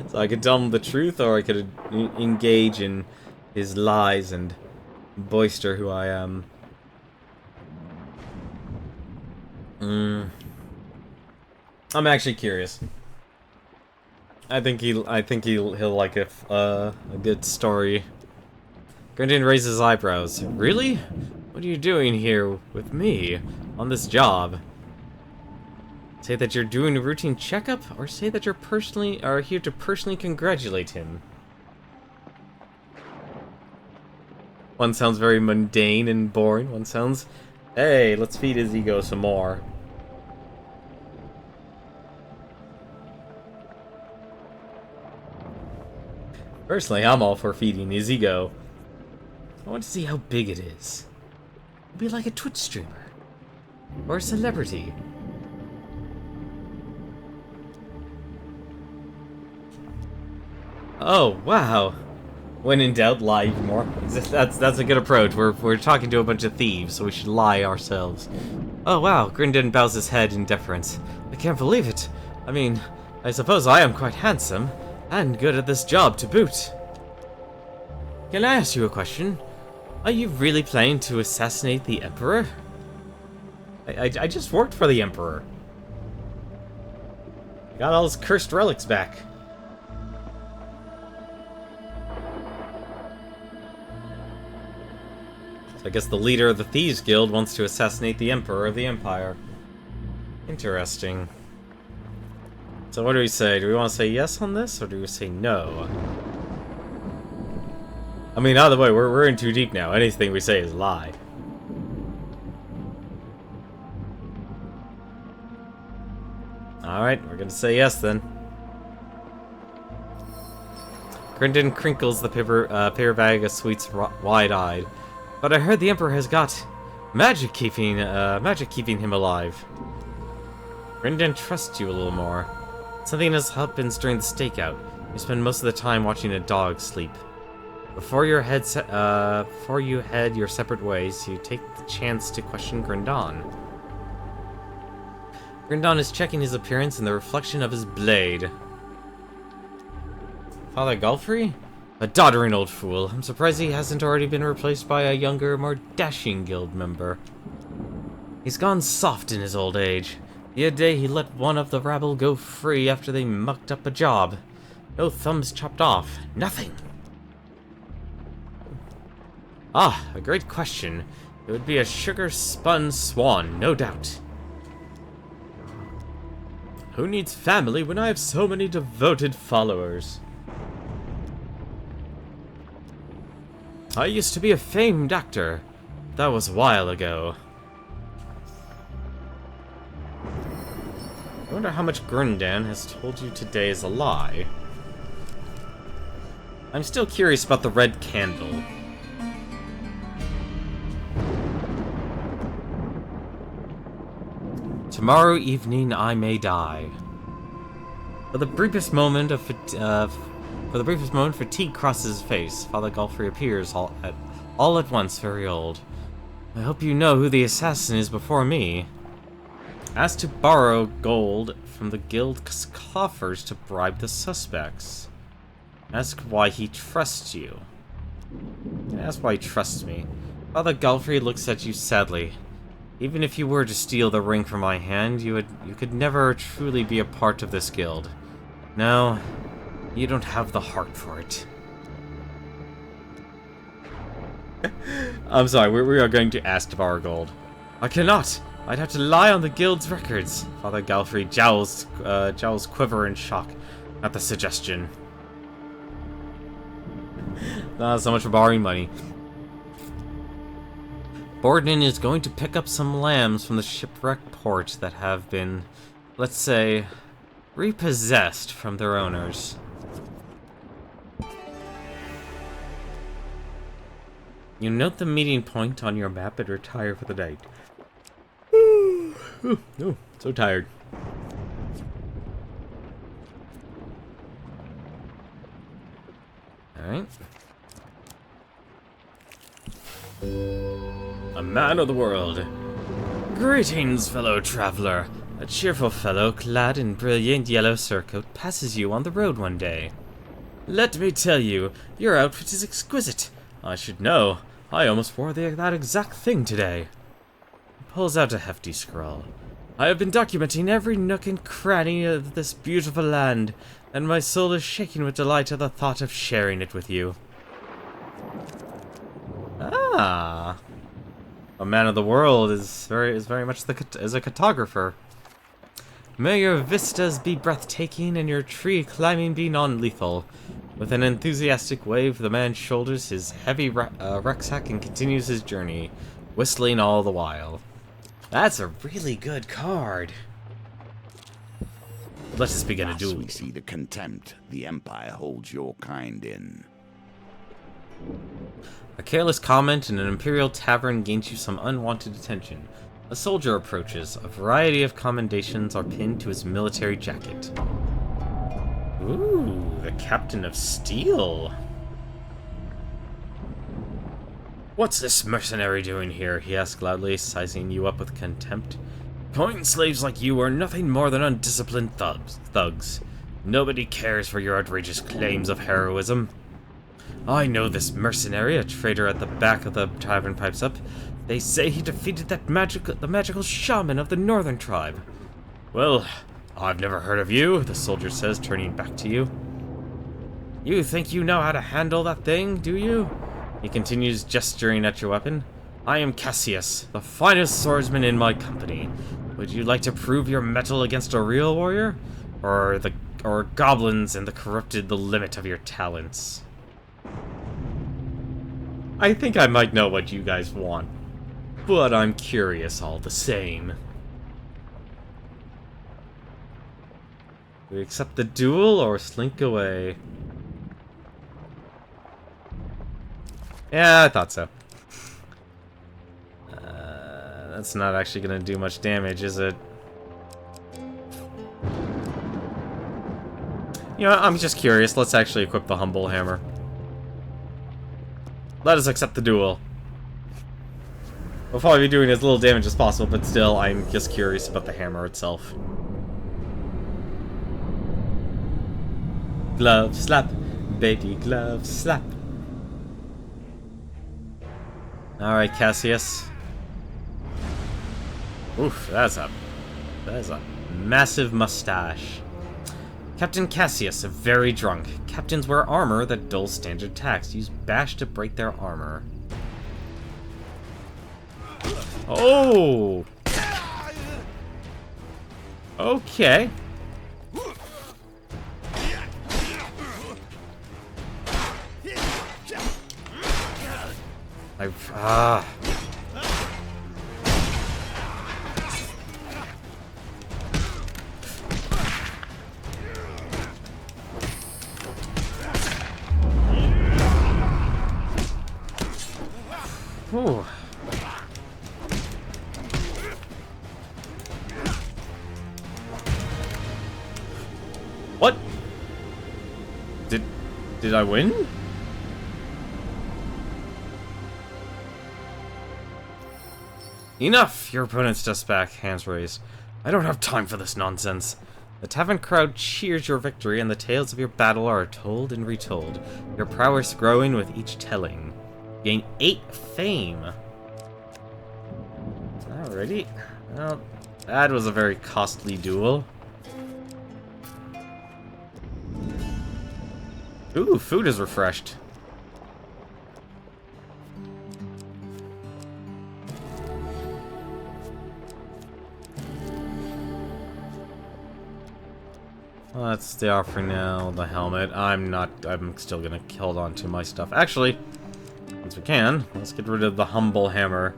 So I could tell him the truth, or I could engage in his lies and boister who I am. I'm actually curious. I think he'll like a good story. Grindon raises his eyebrows. Really? What are you doing here with me on this job? Say that you're doing a routine checkup, or say that you're here to personally congratulate him. One sounds very mundane and boring. One sounds, hey, let's feed his ego some more. Personally, I'm all for feeding his ego. I want to see how big it is. It'll be like a Twitch streamer. Or a celebrity. Oh, wow. When in doubt, lie even more. That's a good approach. We're talking to a bunch of thieves, so we should lie ourselves. Oh, wow. Grindon bows his head in deference. I can't believe it. I mean, I suppose I am quite handsome, and good at this job to boot. Can I ask you a question? Are you really planning to assassinate the Emperor? I just worked for the Emperor. I got all his cursed relics back. So I guess the leader of the Thieves Guild wants to assassinate the Emperor of the Empire. Interesting. So what do we say? Do we want to say yes on this, or do we say no? I mean, either way, we're in too deep now. Anything we say is a lie. Alright, we're gonna say yes then. Grindon crinkles the paper bag of sweets wide-eyed. But I heard the Emperor has got magic keeping him alive. Grindon trusts you a little more. Something else happens during the stakeout. You spend most of the time watching a dog sleep. Before you head your separate ways, you take the chance to question Grindon. Grindon is checking his appearance in the reflection of his blade. Father Galfrey? A doddering old fool. I'm surprised he hasn't already been replaced by a younger, more dashing guild member. He's gone soft in his old age. The other day he let one of the rabble go free after they mucked up a job. No thumbs chopped off. Nothing. Ah, a great question. It would be a sugar-spun swan, no doubt. Who needs family when I have so many devoted followers? I used to be a famed actor. That was a while ago. I wonder how much Grundan has told you today is a lie. I'm still curious about the red candle. Tomorrow evening I may die. For the briefest moment fatigue crosses his face. Father Galfrey appears all at once very old. I hope you know who the assassin is before me. Ask to borrow gold from the guild's coffers to bribe the suspects. Ask why he trusts you. Ask why he trusts me. Father Galfrey looks at you sadly. Even if you were to steal the ring from my hand, you could never truly be a part of this guild. No, you don't have the heart for it. I'm sorry, we are going to ask to borrow gold. I cannot! I'd have to lie on the guild's records. Father Galfrey jowls quiver in shock at the suggestion. Not so much for borrowing money. Borden is going to pick up some lambs from the shipwreck port that have been, let's say, repossessed from their owners. You note the meeting point on your map and retire for the night. Ooh, so tired. Alright. A man of the world. Greetings, fellow traveler. A cheerful fellow clad in brilliant yellow surcoat passes you on the road one day. Let me tell you, your outfit is exquisite. I should know. I almost wore that exact thing today. He pulls out a hefty scroll. I have been documenting every nook and cranny of this beautiful land, and my soul is shaking with delight at the thought of sharing it with you. Ah. A man of the world is very much a cartographer. May your vistas be breathtaking and your tree climbing be non-lethal. With an enthusiastic wave, the man shoulders his heavy rucksack and continues his journey, whistling all the while. That's a really good card. Let us begin a duel. We see the contempt the Empire holds your kind in. A careless comment in an Imperial tavern gains you some unwanted attention. A soldier approaches. A variety of commendations are pinned to his military jacket. Ooh, the Captain of Steel. What's this mercenary doing here? He asked loudly, sizing you up with contempt. Coin slaves like you are nothing more than undisciplined thugs. Nobody cares for your outrageous claims of heroism. I know this mercenary, a trader at the back of the tavern pipes up. They say he defeated the magical shaman of the northern tribe. Well, I've never heard of you, the soldier says, turning back to you. You think you know how to handle that thing, do you? He continues, gesturing at your weapon. I am Cassius, the finest swordsman in my company. Would you like to prove your mettle against a real warrior? Or goblins and the corrupted the limit of your talents? I think I might know what you guys want, but I'm curious all the same. Do we accept the duel or slink away? Yeah, I thought so. That's not actually gonna do much damage, is it? You know, I'm just curious. Let's actually equip the Humble Hammer. Let us accept the duel. We'll probably be doing as little damage as possible, but still, I'm just curious about the hammer itself. Glove slap, baby glove slap. Alright, Cassius. Oof, that's a massive mustache. Captain Cassius, very drunk. Captains wear armor that dulls standard attacks. Use bash to break their armor. Oh! Okay. Ah. Whew. What? Did I win? Enough! Your opponent's just back, hands raised. I don't have time for this nonsense. The tavern crowd cheers your victory, and the tales of your battle are told and retold, your prowess growing with each telling. Gain 8 fame. Alrighty. Well, that was a very costly duel. Ooh, food is refreshed. Let's stay off for now. The helmet. I'm still gonna hold on to my stuff. Actually, once we can, let's get rid of the humble hammer.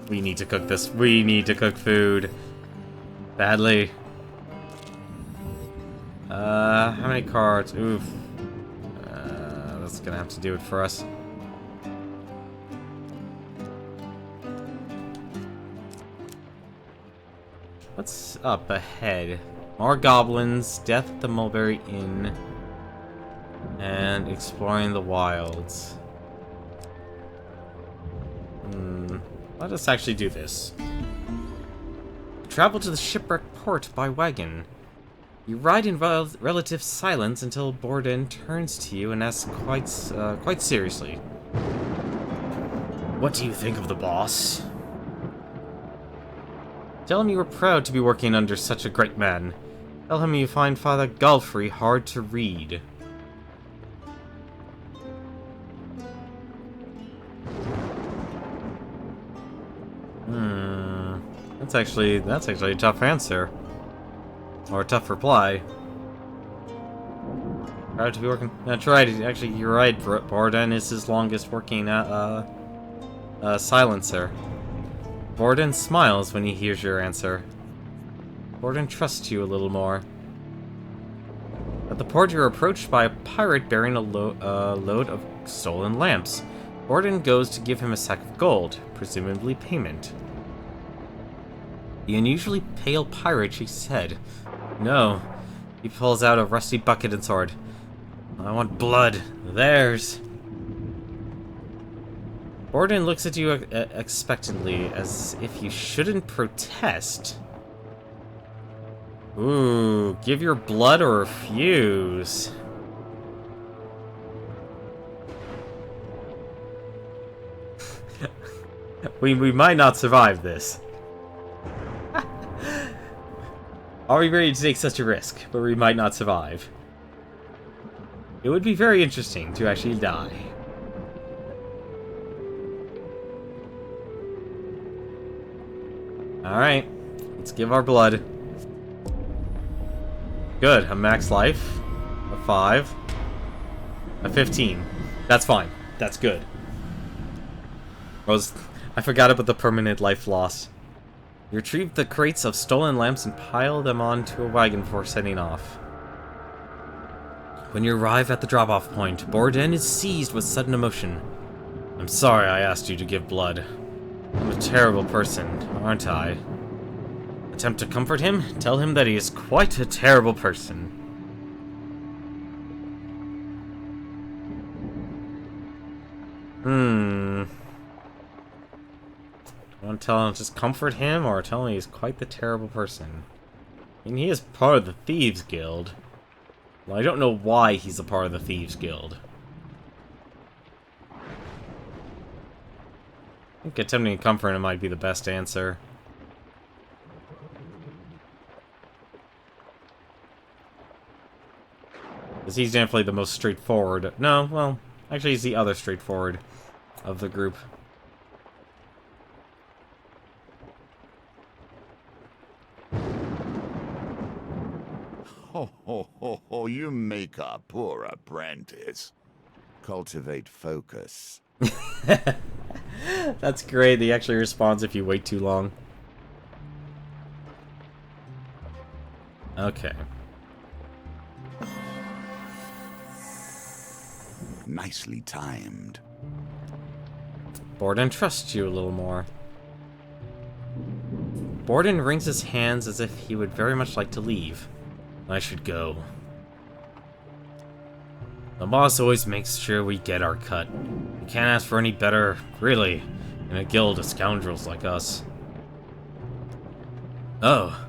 We need to cook this. We need to cook food. Badly. How many cards? Oof. That's gonna have to do it for us. What's up ahead? More goblins, death at the Mulberry Inn, and exploring the wilds. Let us actually do this. Travel to the shipwreck port by wagon. You ride in relative silence until Borden turns to you and asks quite seriously, "What do you think of the boss?" Tell him you were proud to be working under such a great man. Tell him you find Father Galfrey hard to read. That's actually a tough answer. Or a tough reply. Proud to be working. That's right. Actually, you're right. Borden is his longest working silencer. Borden smiles when he hears your answer. Borden trusts you a little more. At the port, you're approached by a pirate bearing a load of stolen lamps. Borden goes to give him a sack of gold, presumably payment. The unusually pale pirate shakes his head. No. He pulls out a rusty bucket and sword. I want blood. Theirs. Borden looks at you expectantly, as if you shouldn't protest. Ooh, give your blood or refuse. we might not survive this. Are we ready to take such a risk, but we might not survive? It would be very interesting to actually die. Alright, let's give our blood. Good, a max life. A 5. A 15. That's fine. That's good. I forgot about the permanent life loss. You retrieve the crates of stolen lamps and pile them onto a wagon before setting off. When you arrive at the drop-off point, Borden is seized with sudden emotion. I'm sorry I asked you to give blood. I'm a terrible person, aren't I? Attempt to comfort him? Tell him that he is quite a terrible person. I want to tell him, just comfort him, or tell him he's quite the terrible person. I mean, he is part of the Thieves Guild. Well, I don't know why he's a part of the Thieves Guild. I think attempting to comfort him might be the best answer. Because he's definitely the most straightforward. No, well, actually he's the other straightforward of the group. Ho, ho, ho, ho, you make a poor apprentice. Cultivate focus. That's great. He actually responds if you wait too long. Okay. Nicely timed. Borden trusts you a little more. Borden wrings his hands as if he would very much like to leave. I should go. The boss always makes sure we get our cut. We can't ask for any better, really, in a guild of scoundrels like us. Oh,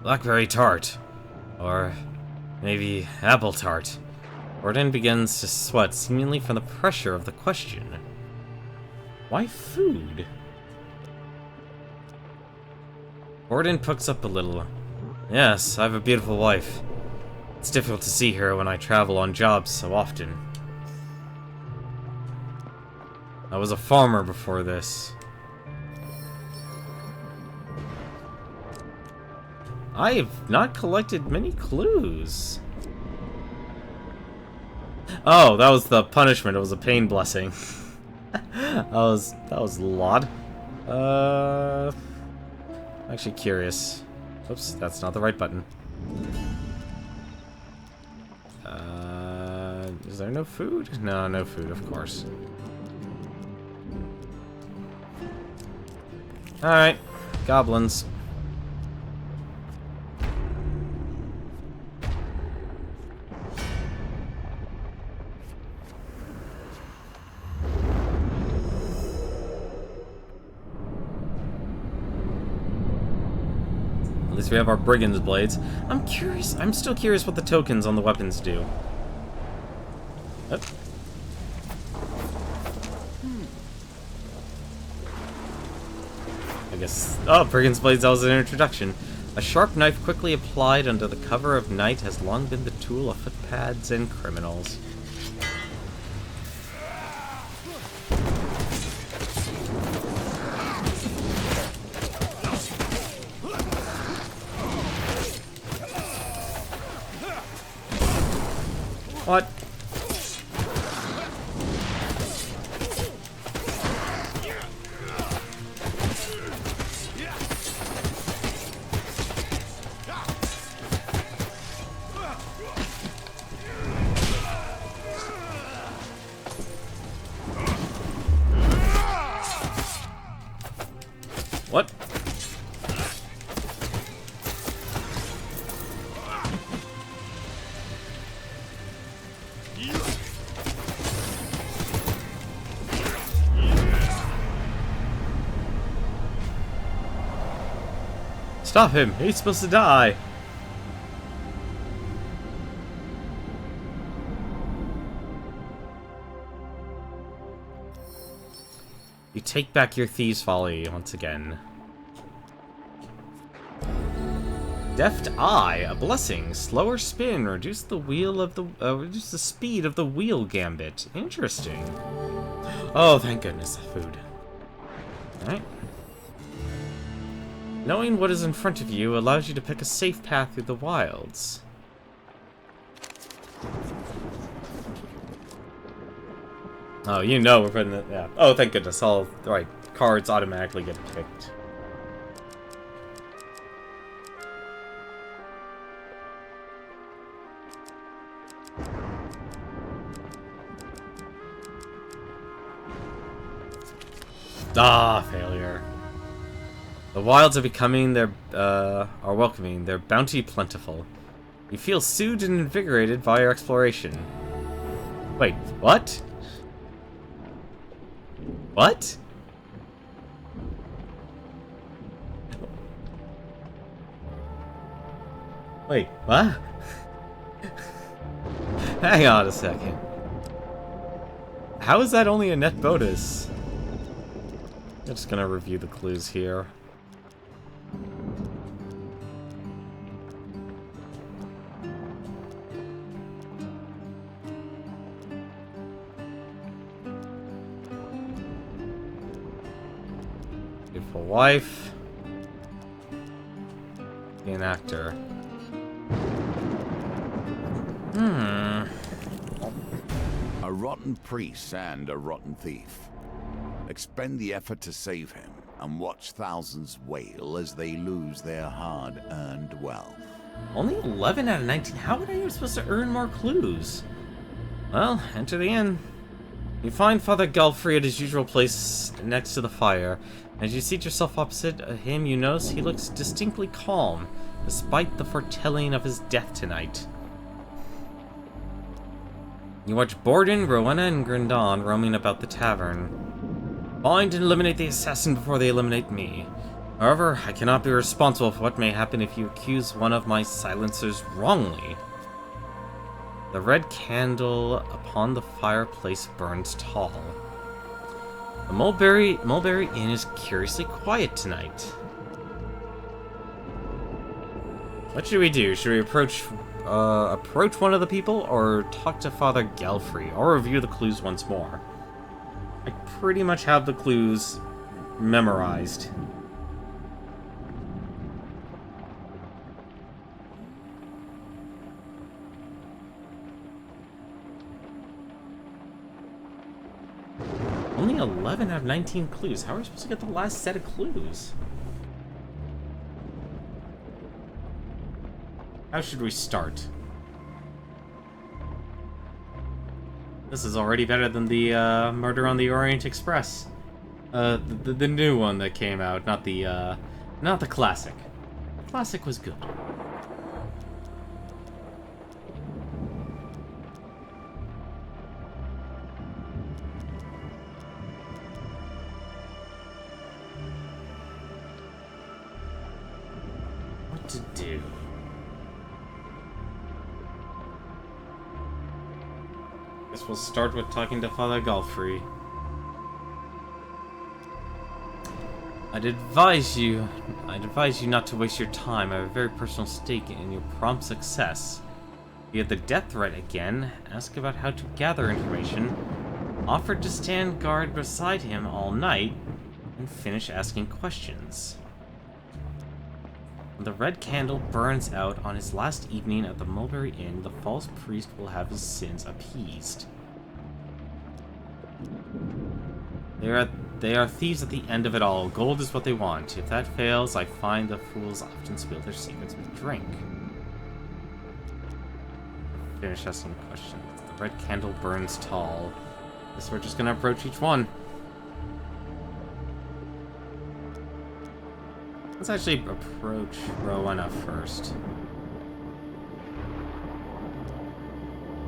blackberry tart. Or maybe apple tart. Borden begins to sweat, seemingly from the pressure of the question. Why food? Borden pucks up a little. Yes, I have a beautiful wife. It's difficult to see her when I travel on jobs so often. I was a farmer before this. I have not collected many clues. Oh, that was the punishment. It was a pain blessing. that was a lot. Actually curious. Oops, that's not the right button. Is there no food? No, no food, of course. Alright, goblins. At least we have our brigand's blades. I'm still curious what the tokens on the weapons do. Oh. I guess... Oh, brigand's blades, that was an introduction. A sharp knife quickly applied under the cover of night has long been the tool of footpads and criminals. What? What? Stop him! He's supposed to die! You take back your thieves' folly once again. Deft Eye, a blessing. Slower spin, reduce the speed of the wheel gambit. Interesting. Oh, thank goodness, food. Alright. Knowing what is in front of you allows you to pick a safe path through the wilds. Oh, you know we're putting it... Yeah. Oh, thank goodness. All the right cards automatically get picked. Ah, failure. The wilds are are welcoming, their bounty plentiful. You feel soothed and invigorated by your exploration. Wait, what? What? Wait, what? Hang on a second. How is that only a net bonus? I'm just gonna review the clues here. Beautiful wife. Be an actor. A rotten priest and a rotten thief. Expend the effort to save him, and watch thousands wail as they lose their hard-earned wealth. Only 11 out of 19. How would I be supposed to earn more clues? Well, enter the inn. You find Father Galfrey at his usual place next to the fire. As you seat yourself opposite him, you notice he looks distinctly calm, despite the foretelling of his death tonight. You watch Borden, Rowena, and Grandon roaming about the tavern. Find and eliminate the assassin before they eliminate me. However, I cannot be responsible for what may happen if you accuse one of my silencers wrongly. The red candle upon the fireplace burns tall. The Mulberry Inn is curiously quiet tonight. What should we do? Should we approach one of the people, or talk to Father Galfrey, or review the clues once more? I pretty much have the clues memorized. Only 11 out of 19 clues. How are we supposed to get the last set of clues? How should we start? This is already better than the Murder on the Orient Express. The new one that came out, not the classic. The classic was good. What to do? Guess we'll start with talking to Father Galfrey. I'd advise you not to waste your time. I have a very personal stake in your prompt success. If you had the death threat again, ask about how to gather information, offered to stand guard beside him all night, and finish asking questions. When the red candle burns out on his last evening at the Mulberry Inn, the false priest will have his sins appeased. They are thieves at the end of it all. Gold is what they want. If that fails, I find the fools often spill their secrets with drink. Finish asking questions. The red candle burns tall. Guess we're just gonna approach each one. Let's actually approach Rowena first.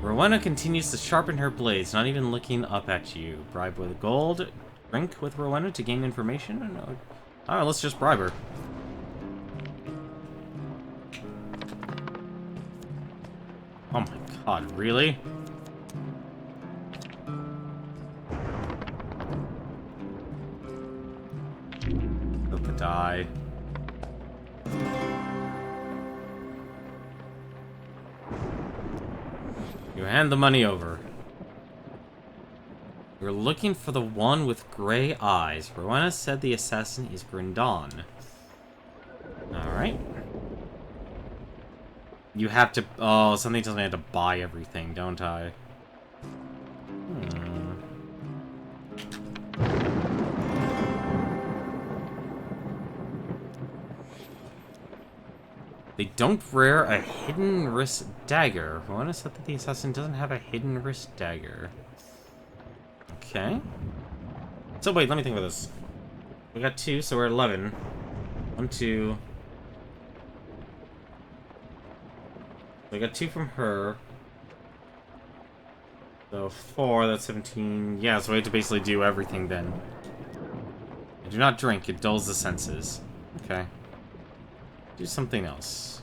Rowena continues to sharpen her blades, not even looking up at you. Bribe with gold. Drink with Rowena to gain information? No. Alright, let's just bribe her. Oh my god, really? Flip the die. You hand the money over. You're looking for the one with gray eyes. Rowena said the assassin is Grandon. Alright. You have to... Oh, something tells me I have to buy everything, don't I? They don't wear a hidden wrist dagger. Rowena said that the assassin doesn't have a hidden wrist dagger. Okay. So wait, let me think about this. We got 2, so we're at 11. 1, 2. We got 2 from her. So 4, that's 17. Yeah, so we have to basically do everything then. I do not drink, it dulls the senses. Okay. Do something else.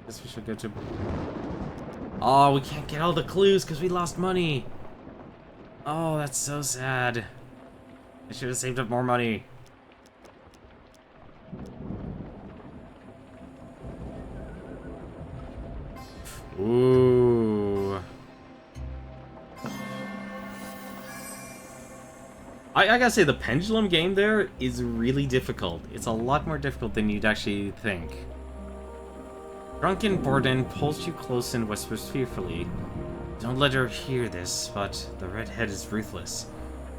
Guess we should go to... Oh, we can't get all the clues because we lost money. Oh, that's so sad. I should have saved up more money. Ooh. I gotta say, the pendulum game there is really difficult. It's a lot more difficult than you'd actually think. Drunken Borden pulls you close and whispers fearfully. Don't let her hear this, but the redhead is ruthless.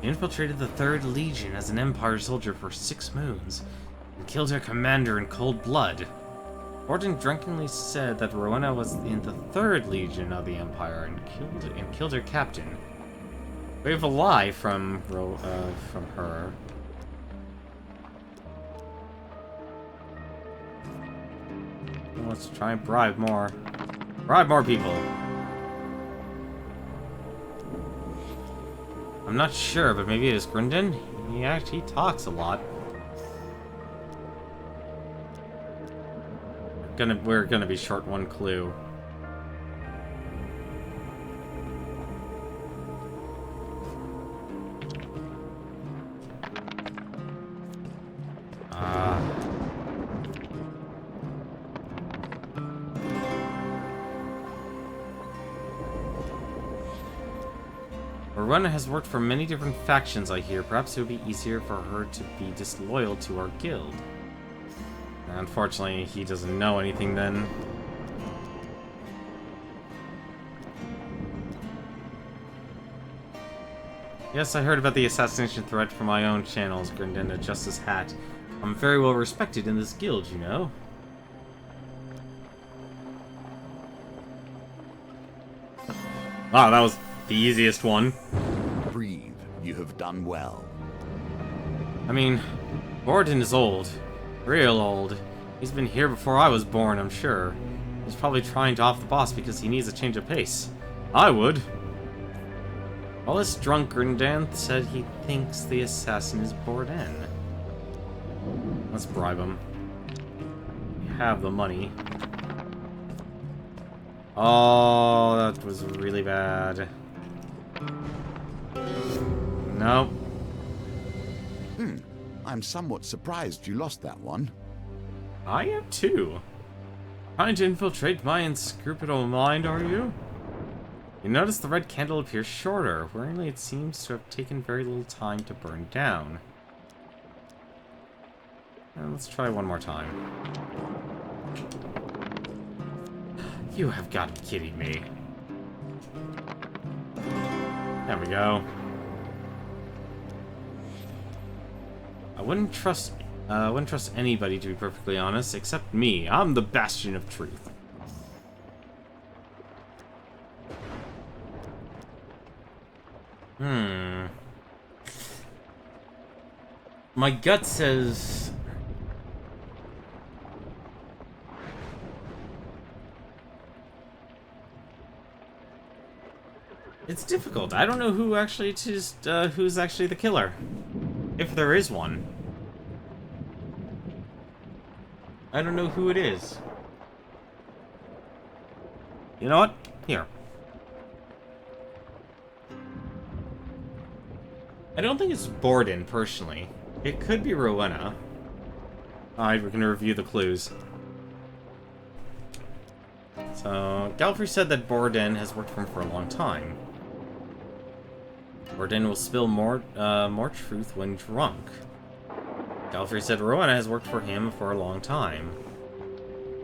He infiltrated the 3rd Legion as an Empire soldier for 6 moons, and killed her commander in cold blood. Borden drunkenly said that Rowena was in the 3rd Legion of the Empire and killed her captain. We have a lie from her. Let's try and bribe more. Bribe more people. I'm not sure, but maybe it is Gryndon. He talks a lot. We're gonna be short one clue. Rowena has worked for many different factions, I hear. Perhaps it would be easier for her to be disloyal to our guild. Unfortunately, he doesn't know anything then. Yes, I heard about the assassination threat from my own channels, Gryndon adjusts his hat. I'm very well respected in this guild, you know. Wow, that was the easiest one. Breathe. You have done well. I mean, Borden is old. Real old. He's been here before I was born, I'm sure. He's probably trying to off the boss because he needs a change of pace. I would. While this drunk Gryndon said he thinks the assassin is Borden. Let's bribe him. We have the money. Oh, that was really bad. Nope. I'm somewhat surprised you lost that one. I am too. Trying to infiltrate my inscrutable mind, are you? You notice the red candle appears shorter. Worryingly, it seems to have taken very little time to burn down. And let's try one more time. You have got to be kidding me. There we go. I wouldn't trust anybody, to be perfectly honest, except me. I'm the bastion of truth. My gut says... It's difficult. I don't know who actually who's actually the killer. If there is one. I don't know who it is. You know what? Here. I don't think it's Borden, personally. It could be Rowena. Alright, we're gonna review the clues. So, Galfrey said that Borden has worked for him for a long time. Borden will spill more truth when drunk. Galfrey said Rowena has worked for him for a long time.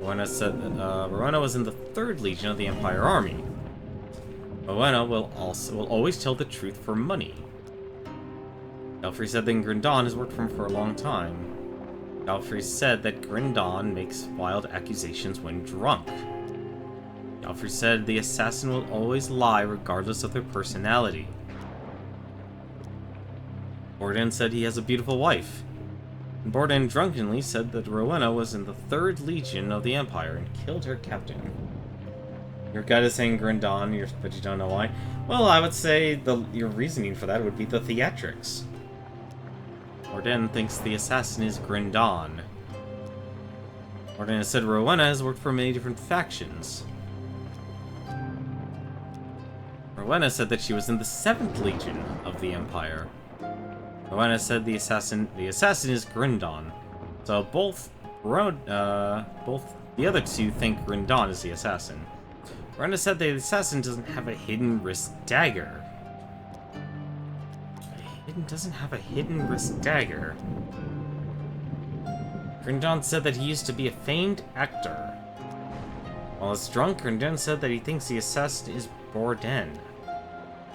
Rowena said that Rowena was in the 3rd Legion of the Empire Army. Rowena will always tell the truth for money. Galfrey said that Gryndon has worked for him for a long time. Galfrey said that Gryndon makes wild accusations when drunk. Galfrey said the assassin will always lie regardless of their personality. Borden said he has a beautiful wife. Borden drunkenly said that Rowena was in the 3rd Legion of the Empire and killed her captain. Your gut is saying Gryndon, but you don't know why. Well, I would say your reasoning for that would be the theatrics. Borden thinks the assassin is Gryndon. Borden has said Rowena has worked for many different factions. Rowena said that she was in the 7th Legion of the Empire. Rowena said the assassin is Gryndon. So both the other two think Gryndon is the assassin. Rowena said the assassin doesn't have a hidden wrist dagger. A Raiden doesn't have a hidden wrist dagger. Grindon said that he used to be a famed actor. While he's drunk, Grindon said that he thinks the assassin is Borden.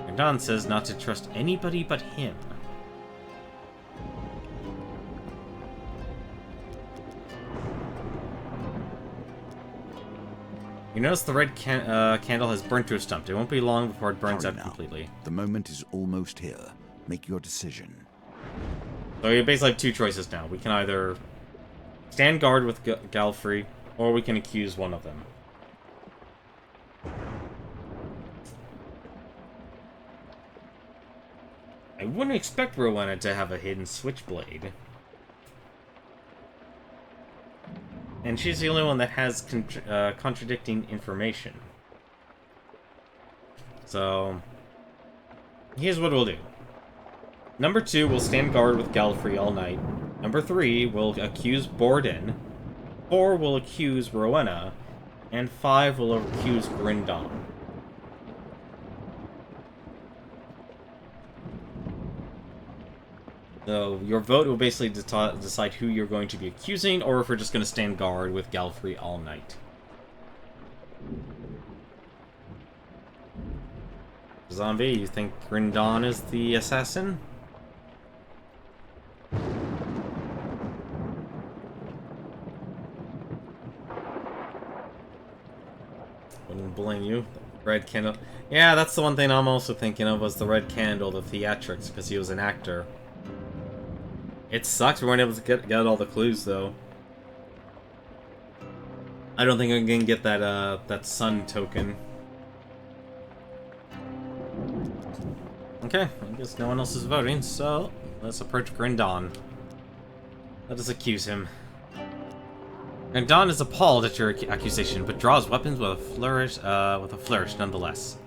Grindon says not to trust anybody but him. You notice the red candle has burnt to a stump. It won't be long before it burns out completely. The moment is almost here. Make your decision. So you basically have two choices now. We can either stand guard with Galfrey, or we can accuse one of them. I wouldn't expect Rowena to have a hidden switchblade. And she's the only one that has contradicting information. So, here's what we'll do. Number 2, we'll stand guard with Galfrey all night. Number 3, we'll accuse Borden. 4, we'll accuse Rowena. And 5, we'll accuse Grindon. So, your vote will basically decide who you're going to be accusing, or if we're just going to stand guard with Galfrey all night. Zombie, you think Grindon is the assassin? Wouldn't blame you. Red candle. Yeah, that's the one thing I'm also thinking of, was the red candle, the theatrics, because he was an actor. It sucks we weren't able to get all the clues, though. I don't think I'm gonna get that sun token. Okay, I guess no one else is voting, so let's approach Grindon. Let us accuse him. Grindon is appalled at your accusation, but draws weapons with a flourish nonetheless.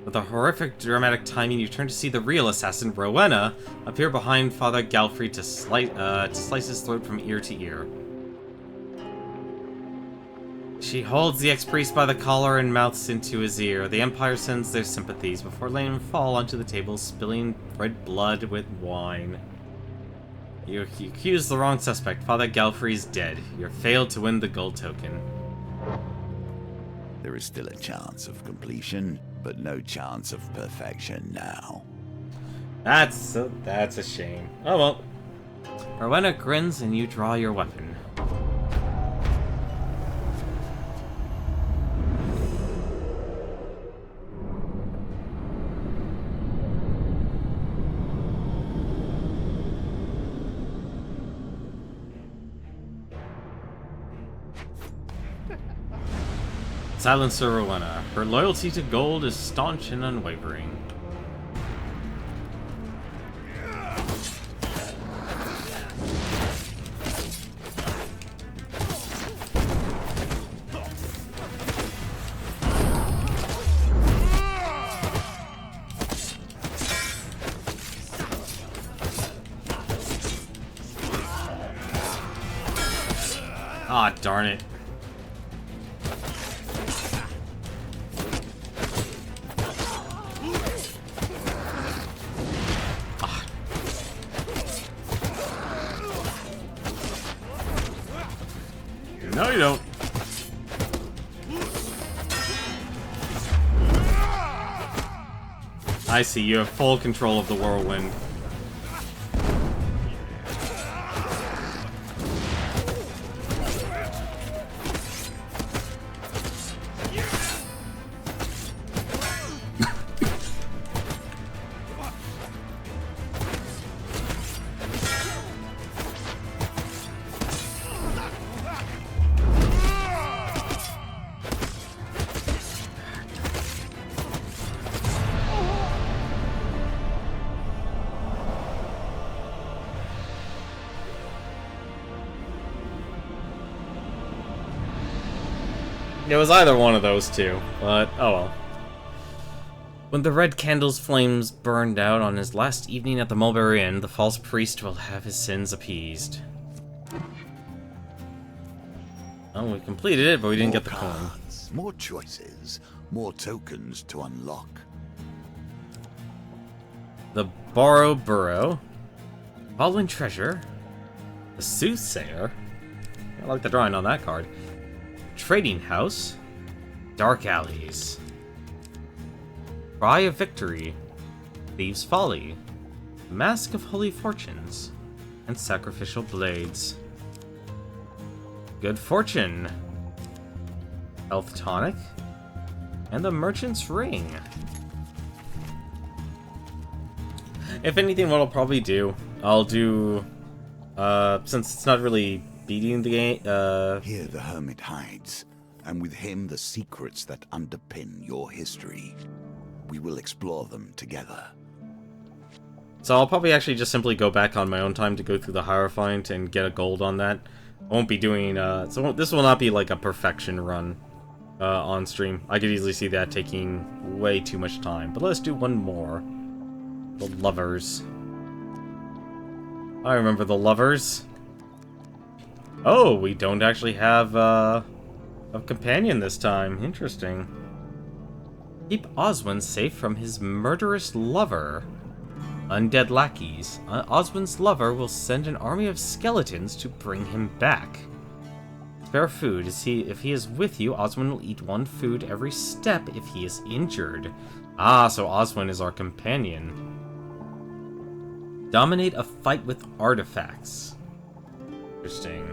With a horrific dramatic timing, you turn to see the real assassin, Rowena, appear behind Father Galfrey to slice his throat from ear to ear. She holds the ex-priest by the collar and mouths into his ear. The Empire sends their sympathies before letting him fall onto the table, spilling red blood with wine. You accuse the wrong suspect. Father Galfrey is dead. You're failed to win the gold token. There is still a chance of completion, but no chance of perfection now. That's a shame. Oh well. Rowena grins and you draw your weapon. Silencer Rowena. Her loyalty to gold is staunch and unwavering. Ah, darn it. No, you don't. I see, you have full control of the whirlwind. It was either one of those two, but oh well. When the red candle's flames burned out on his last evening at the Mulberry Inn, the false priest will have his sins appeased. Oh, we completed it, but we didn't get the coin. More choices, more tokens to unlock. The Borrow Burrow. Following Treasure. The Soothsayer. I like the drawing on that card. Trading House. Dark Alleys. Cry of Victory. Thieves' Folly. Mask of Holy Fortunes. And Sacrificial Blades. Good Fortune. Health Tonic. And the Merchant's Ring. If anything, what I'll probably do, I'll do, since it's not really beating the game, Here the hermit hides, and with him the secrets that underpin your history. We will explore them together. So I'll probably actually just simply go back on my own time to go through the Hierophant and get a gold on that. I won't be doing, so this will not be like a perfection run, on stream. I could easily see that taking way too much time, but let's do one more. The Lovers. I remember the Lovers. Oh, we don't actually have a companion this time. Interesting. Keep Oswin safe from his murderous lover. Undead lackeys. Oswin's lover will send an army of skeletons to bring him back. Spare food. If he is with you, Oswin will eat one food every step if he is injured. Ah, so Oswin is our companion. Dominate a fight with artifacts. Interesting.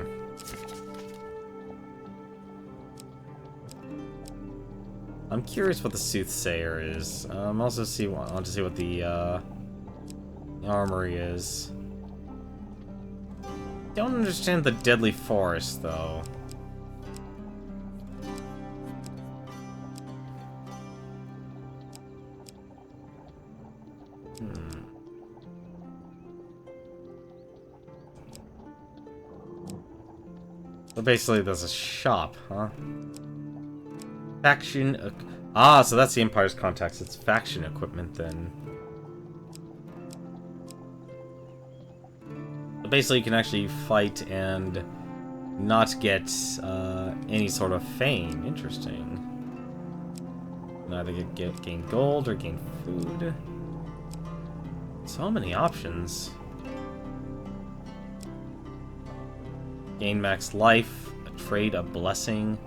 I'm curious what the Soothsayer is. I'm also want to see what the armory is. Don't understand the Deadly Forest though. So basically, there's a shop, huh? Faction... so that's the Empire's contacts. It's faction equipment, then. So basically, you can actually fight and not get any sort of fame. Interesting. You can either gain gold or gain food. So many options. Gain max life, trade a blessing.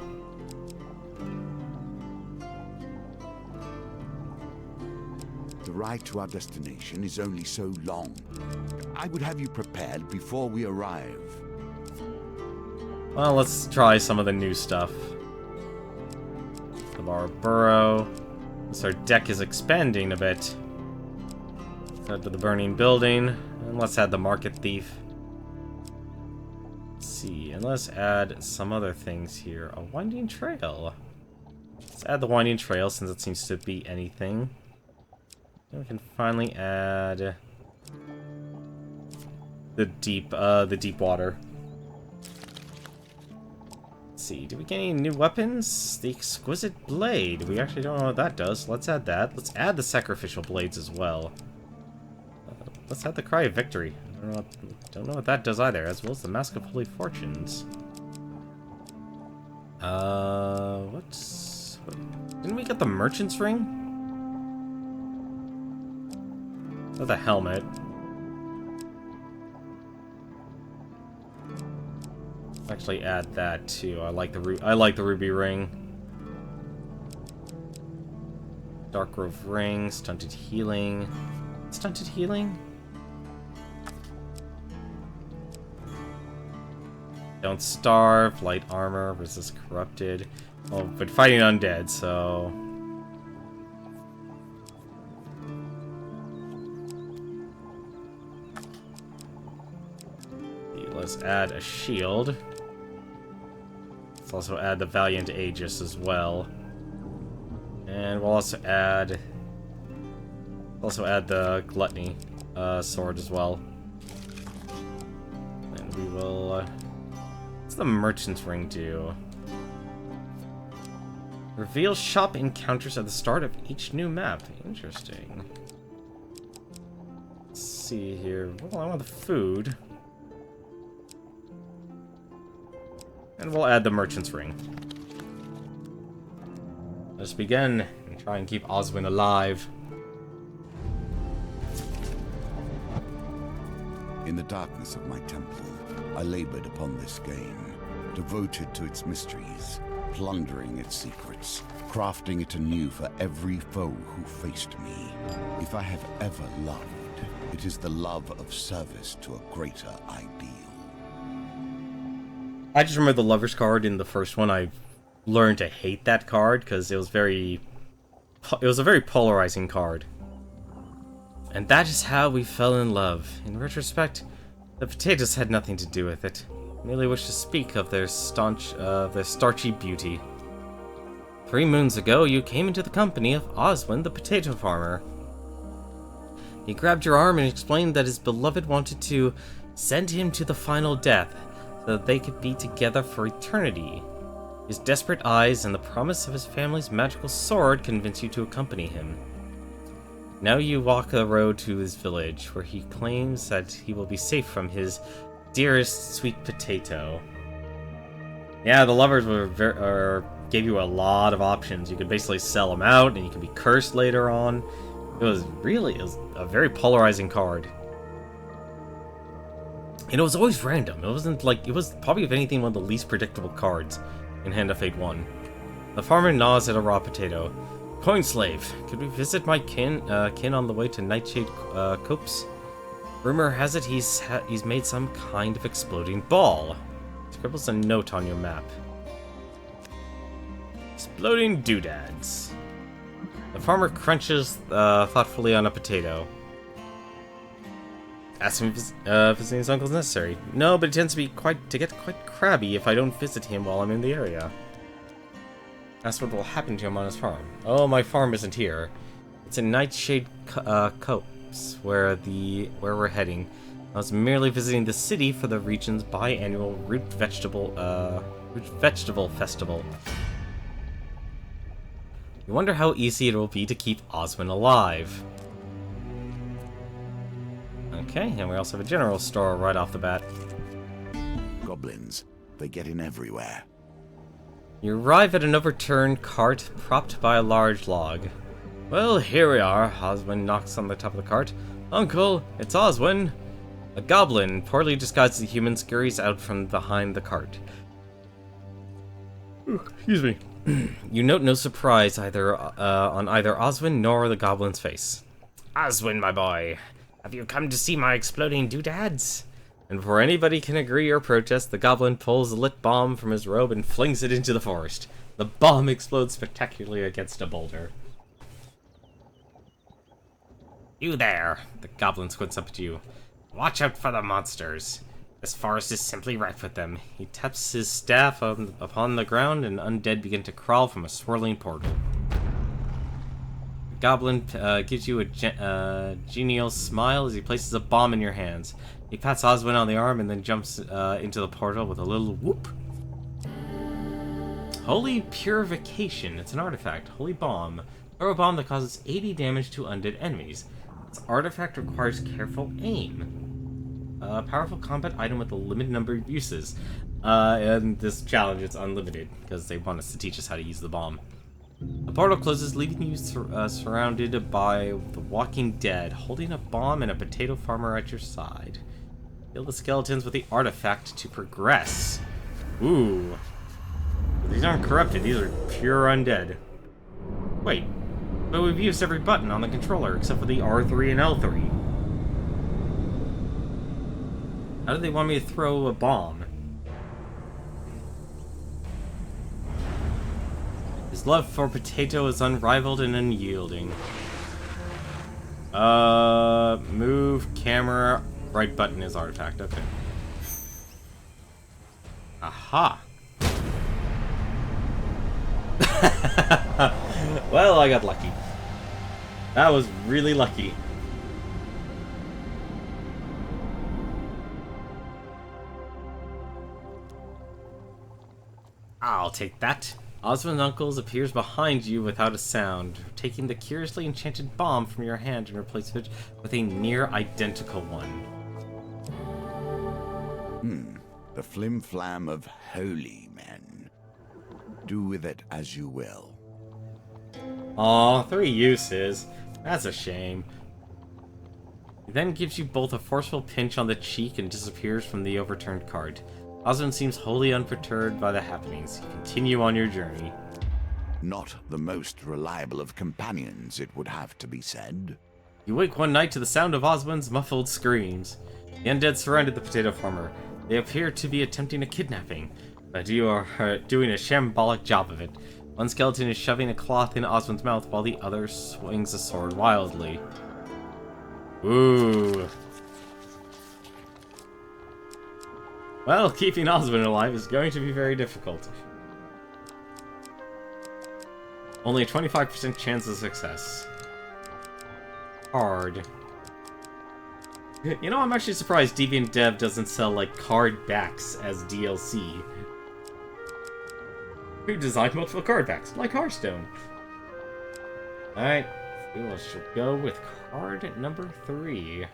The ride to our destination is only so long. I would have you prepared before we arrive. Well, let's try some of the new stuff. The Borrow Burrow. So our deck is expanding a bit. Head to the Burning Building. And let's add the Market Thief. See, and let's add some other things here. A winding trail. Let's add the winding trail since it seems to be anything. And we can finally add the deep water. Let's see, do we get any new weapons? The Exquisite Blade. We actually don't know what that does. Let's add that. Let's add the Sacrificial Blades as well. Let's add the Cry of Victory. Don't know what that does either, as well as the Mask of Holy Fortunes. Didn't we get the Merchant's Ring? Or the helmet? Let's actually add that too. I like the Ruby Ring. Dark Grove Ring, Stunted Healing. Stunted Healing? Don't starve, light armor, resist corrupted. Oh, but fighting undead, so... Let's add a shield. Let's also add the Valiant Aegis as well. And we'll also add the Gluttony sword as well. And we will... what's the Merchant's Ring do? Reveal shop encounters at the start of each new map. Interesting. Let's see here. Well, I want the food. And we'll add the Merchant's Ring. Let's begin and try and keep Oswin alive. In the darkness of my temple, I labored upon this game, devoted to its mysteries, plundering its secrets, crafting it anew for every foe who faced me. If I have ever loved, it is the love of service to a greater ideal. I just remember the Lover's card in the first one. I learned to hate that card because it was a very polarizing card. And that is how we fell in love. In retrospect, the potatoes had nothing to do with it. I merely wish to speak of their starchy beauty. 3 moons ago, you came into the company of Oswin, the potato farmer. He grabbed your arm and explained that his beloved wanted to send him to the final death, so that they could be together for eternity. His desperate eyes and the promise of his family's magical sword convince you to accompany him. Now you walk the road to his village, where he claims that he will be safe from his dearest sweet potato. Yeah, the lovers gave you a lot of options. You could basically sell them out, and you could be cursed later on. It was a very polarizing card. And it was always random. It was probably, if anything, one of the least predictable cards in Hand of Fate 1. The farmer gnaws at a raw potato. Coin slave, could we visit my kin on the way to Nightshade Copse? Rumor has it he's made some kind of exploding ball. Scribbles a note on your map. Exploding doodads. The farmer crunches thoughtfully on a potato. Ask him if visiting his uncle is necessary. No, but it tends to get quite crabby if I don't visit him while I'm in the area. That's what will happen to him on his farm. Oh, my farm isn't here. It's in Nightshade Copse, where we're heading. I was merely visiting the city for the region's biannual root vegetable festival. You wonder how easy it will be to keep Oswin alive. Okay, and we also have a general store right off the bat. Goblins, they get in everywhere. You arrive at an overturned cart propped by a large log. Well, here we are. Oswin knocks on the top of the cart. Uncle, it's Oswin. A goblin, poorly disguised as a human, scurries out from behind the cart. Excuse me. You note no surprise on either Oswin nor the goblin's face. Oswin, my boy, have you come to see my exploding doodads? And before anybody can agree or protest, the goblin pulls a lit bomb from his robe and flings it into the forest. The bomb explodes spectacularly against a boulder. You there! The goblin squints up at you. Watch out for the monsters. This forest is simply rife with them. He taps his staff upon the ground, and undead begin to crawl from a swirling portal. The goblin gives you a genial smile as he places a bomb in your hands. He pats Oswin on the arm and then jumps into the portal with a little whoop. Holy Purification. It's an artifact. Holy Bomb. Throw a bomb that causes 80 damage to undead enemies. This artifact requires careful aim. A powerful combat item with a limited number of uses. And this challenge is unlimited, because they want us to teach us how to use the bomb. The portal closes, leaving you surrounded by the walking dead, holding a bomb and a potato farmer at your side. Kill the skeletons with the artifact to progress. Ooh. These aren't corrupted, these are pure undead. Wait, but we've used every button on the controller except for the R3 and L3. How do they want me to throw a bomb? His love for potato is unrivaled and unyielding. Move, camera, right button is artifact, okay. Aha! Well, I got lucky. That was really lucky. I'll take that. Oswin Uncles appears behind you without a sound, taking the curiously enchanted bomb from your hand and replacing it with a near-identical one. The flim-flam of holy men. Do with it as you will. Aw, 3 uses. That's a shame. He then gives you both a forceful pinch on the cheek and disappears from the overturned cart. Osmond seems wholly unperturbed by the happenings. You continue on your journey. Not the most reliable of companions, it would have to be said. You wake one night to the sound of Osmond's muffled screams. The undead surrounded the potato farmer. They appear to be attempting a kidnapping, but you are doing a shambolic job of it. One skeleton is shoving a cloth in Osmond's mouth while the other swings a sword wildly. Ooh. Well, keeping Osmond alive is going to be very difficult. Only a 25% chance of success. Hard. You know, I'm actually surprised Deviant Dev doesn't sell, like, card backs as DLC. Who designed multiple card backs, like Hearthstone? Alright, we should go with card number 3.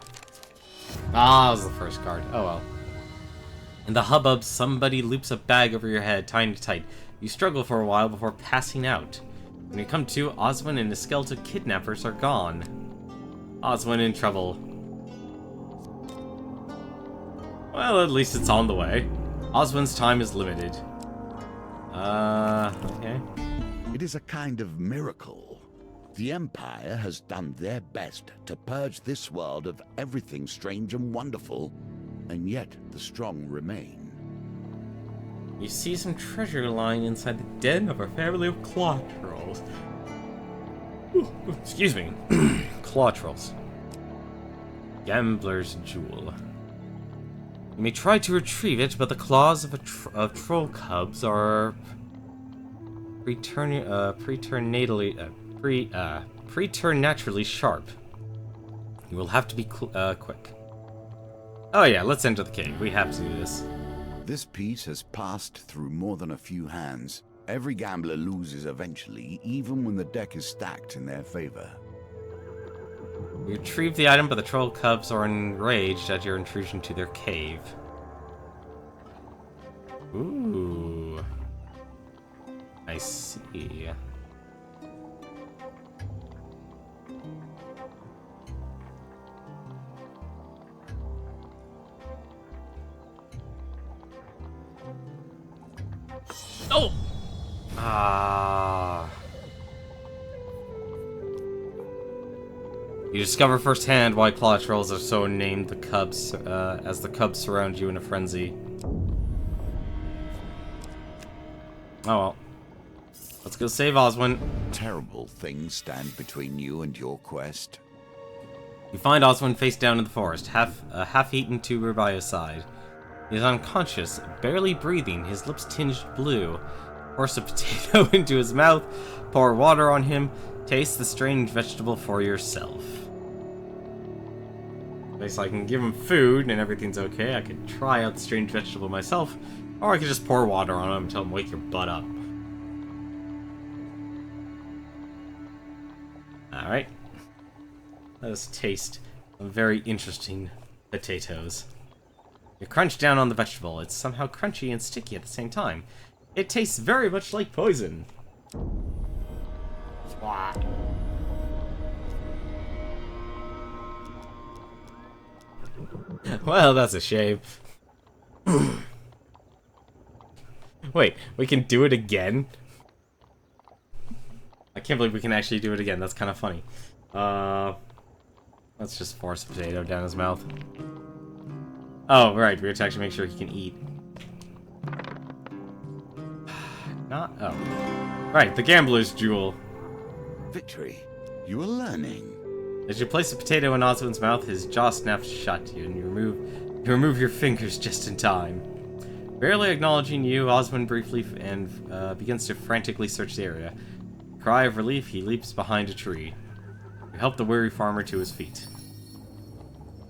Ah, that was the first card. Oh well. In the hubbub, somebody loops a bag over your head, tying it tight. You struggle for a while before passing out. When you come to, Oswin and his skeleton kidnappers are gone. Oswin in trouble. Well, at least it's on the way. Oswin's time is limited. Okay. It is a kind of miracle. The Empire has done their best to purge this world of everything strange and wonderful, and yet the strong remain. You see some treasure lying inside the den of a family of claw trolls. Ooh, excuse me. Claw trolls. Gambler's Jewel. You may try to retrieve it, but the claws of troll cubs are preternaturally sharp. You will have to be quick. Oh yeah, let's enter the cave. We have to do this. This piece has passed through more than a few hands. Every gambler loses eventually, even when the deck is stacked in their favor. You retrieve the item, but the troll cubs are enraged at your intrusion to their cave. Ooh. I see. Oh! Ah. You discover firsthand why claw trolls are so named the cubs, as the cubs surround you in a frenzy. Oh well. Let's go save Oswin. Terrible things stand between you and your quest. You find Oswin face down in the forest, half-eaten tuber by his side. He is unconscious, barely breathing, his lips tinged blue. Force a potato into his mouth, pour water on him, taste the strange vegetable for yourself. At least I can give him food and everything's okay. I could try out the strange vegetable myself, or I could just pour water on him and tell him, wake your butt up. Alright. Let us taste some very interesting potatoes. You crunch down on the vegetable. It's somehow crunchy and sticky at the same time. It tastes very much like poison. Well, that's a shame. Wait, we can do it again? I can't believe we can actually do it again. That's kind of funny. Let's just force a potato down his mouth. Oh, right. We have to actually make sure he can eat. Not... Oh. Right, the Gambler's Jewel. Victory. You are learning. As you place the potato in Oswin's mouth, his jaw snaps shut, and you remove your fingers just in time. Barely acknowledging you, Oswin briefly begins to frantically search the area. Cry of relief, he leaps behind a tree. You help the weary farmer to his feet.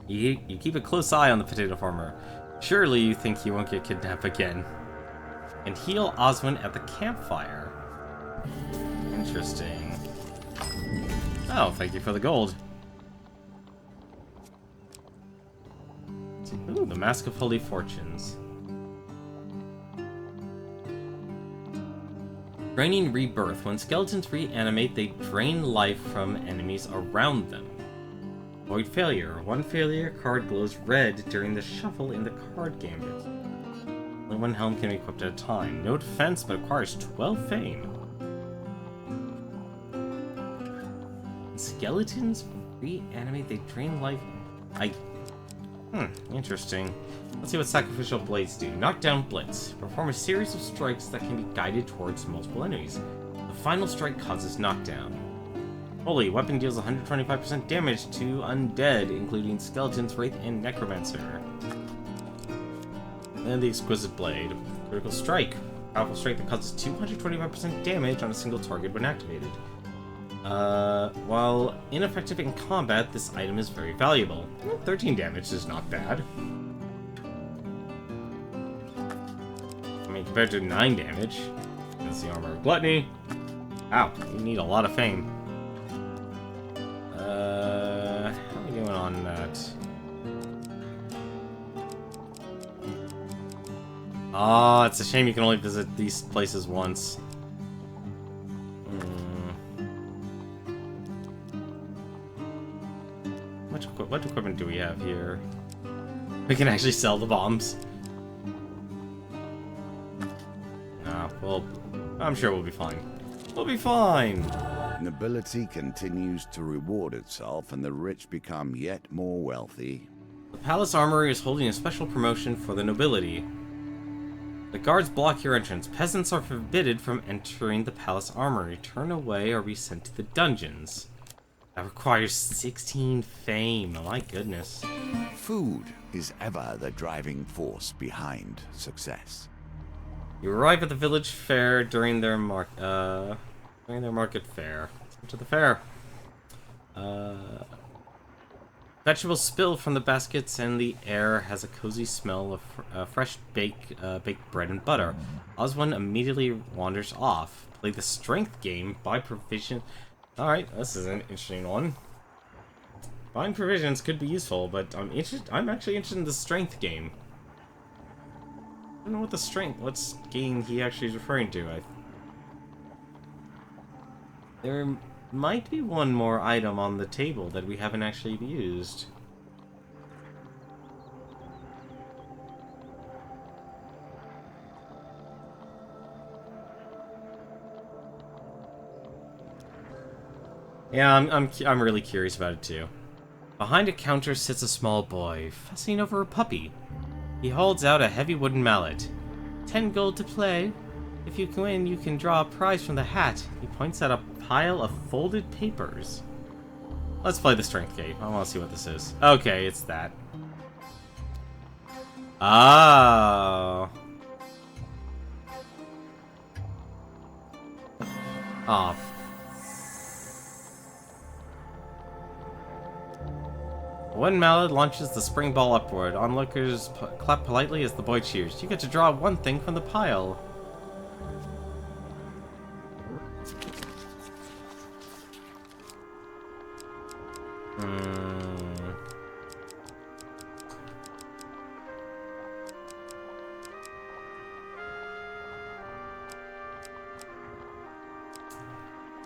You keep a close eye on the potato farmer. Surely you think he won't get kidnapped again. And heal Oswin at the campfire. Interesting. Oh, thank you for the gold. Ooh, the Mask of Holy Fortunes. Draining rebirth. When skeletons reanimate, they drain life from enemies around them. Avoid failure. One failure card glows red during the shuffle in the card gambit. Only one helm can be equipped at a time. No defense, but acquires 12 fame. Skeletons reanimate, they drain life. Interesting. Let's see what sacrificial blades do. Knock down blitz. Perform a series of strikes that can be guided towards multiple enemies. The final strike causes knockdown. Holy weapon deals 125% damage to undead, including skeletons, wraith, and necromancer. And the exquisite blade. Critical strike. Powerful strike that causes 225% damage on a single target when activated. While ineffective in combat, this item is very valuable. 13 damage is not bad. I mean, compared to 9 damage, that's the armor of gluttony. Wow, you need a lot of fame. How are we doing on that? Oh, it's a shame you can only visit these places once. What equipment do we have here? We can actually sell the bombs. Well, I'm sure we'll be fine. We'll be fine! Nobility continues to reward itself, and the rich become yet more wealthy. The Palace Armory is holding a special promotion for the nobility. The guards block your entrance. Peasants are forbidden from entering the Palace Armory. Turn away or be sent to the dungeons. That requires 16 fame. My goodness. Food is ever the driving force behind success. You arrive at the village fair during their market fair. Let's go to the fair. Vegetables spill from the baskets, and the air has a cozy smell of fresh baked bread and butter. Oswin immediately wanders off. Play the strength game. Buy provision. Alright, this is an interesting one. Buying provisions could be useful, but I'm actually interested in the strength game. I don't know what game he actually is referring to. There might be one more item on the table that we haven't actually used. Yeah, I'm really curious about it too. Behind a counter sits a small boy, fussing over a puppy. He holds out a heavy wooden mallet. 10 gold to play. If you win, you can draw a prize from the hat. He points at a pile of folded papers. Let's play the strength game. I want to see what this is. Okay, it's that. Oh. Oh. One mallet launches the spring ball upward. Onlookers clap politely as the boy cheers. You get to draw one thing from the pile.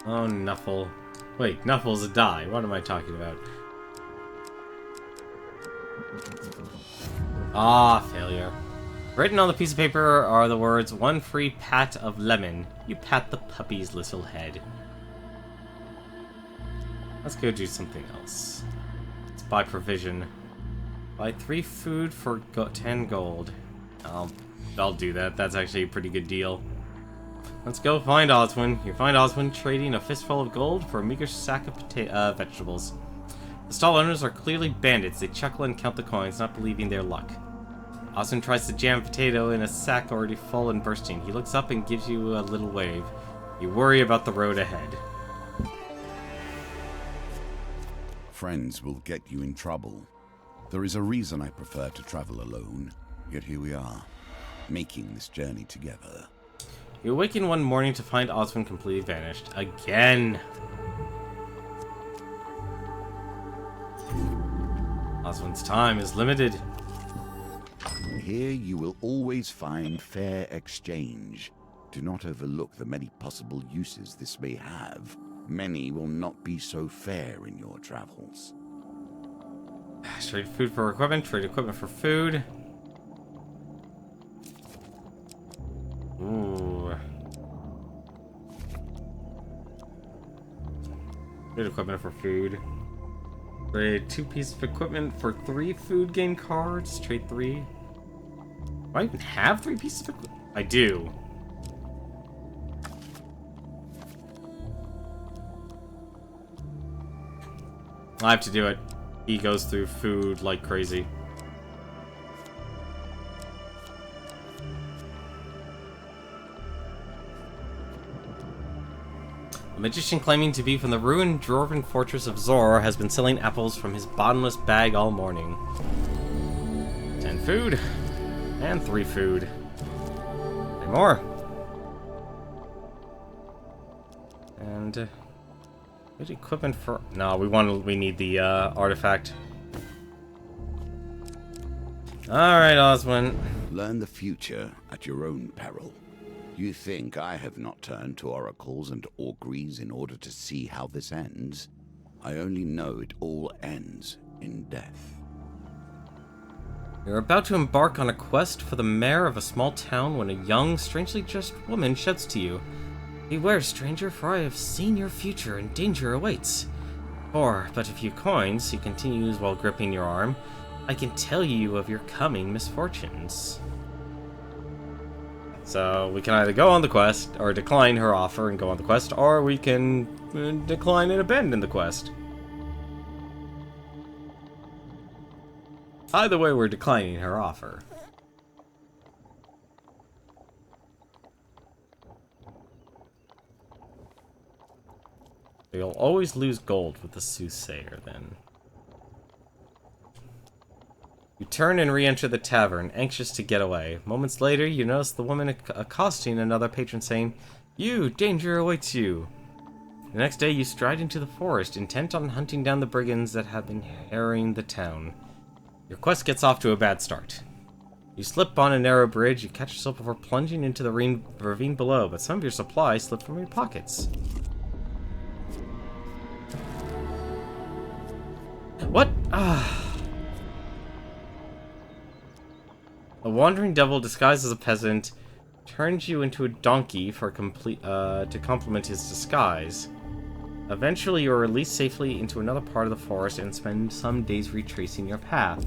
Oh, Nuffle. Wait, Nuffle's a die. What am I talking about? Ah, failure. Written on the piece of paper are the words, "One free pat of lemon." You pat the puppy's little head. Let's go do something else. Let's buy provision. Buy 3 food for 10 gold. I'll do that. That's actually a pretty good deal. Let's go find Oswin. You find Oswin trading a fistful of gold for a meager sack of vegetables. The stall owners are clearly bandits. They chuckle and count the coins, not believing their luck. Oswin tries to jam a potato in a sack already full and bursting. He looks up and gives you a little wave. You worry about the road ahead. Friends will get you in trouble. There is a reason I prefer to travel alone, yet here we are, making this journey together. You awaken one morning to find Oswin completely vanished. Again! Oswin's time is limited. Here you will always find fair exchange. Do not overlook the many possible uses this may have. Many will not be so fair in your travels. Trade food for equipment, trade equipment for food. Ooh. Trade equipment for food. Trade 2 pieces of equipment for 3 food game cards. Trade 3. Do I even have 3 pieces of equipment? I do. I have to do it. He goes through food like crazy. A magician claiming to be from the ruined dwarven fortress of Zor has been selling apples from his bottomless bag all morning. 10 food. And 3 food. 3 more. And good equipment for... No, we need the artifact. Alright, Oswin. Learn the future at your own peril. You think I have not turned to oracles and auguries in order to see how this ends? I only know it all ends in death. You're about to embark on a quest for the mayor of a small town when a young, strangely dressed woman shouts to you, "Beware, stranger, for I have seen your future and danger awaits. For but a few coins," he continues while gripping your arm, "I can tell you of your coming misfortunes." So we can either go on the quest, or decline her offer and go on the quest, or we can decline and abandon the quest. Either way, we're declining her offer. You'll always lose gold with the soothsayer, then. You turn and re-enter the tavern, anxious to get away. Moments later, you notice the woman accosting another patron saying, "You, danger awaits you." The next day, you stride into the forest, intent on hunting down the brigands that have been harrying the town. Your quest gets off to a bad start. You slip on a narrow bridge, you catch yourself before plunging into the ravine below, but some of your supplies slip from your pockets. What? A wandering devil disguised as a peasant turns you into a donkey for to complement his disguise. Eventually, you are released safely into another part of the forest and spend some days retracing your path.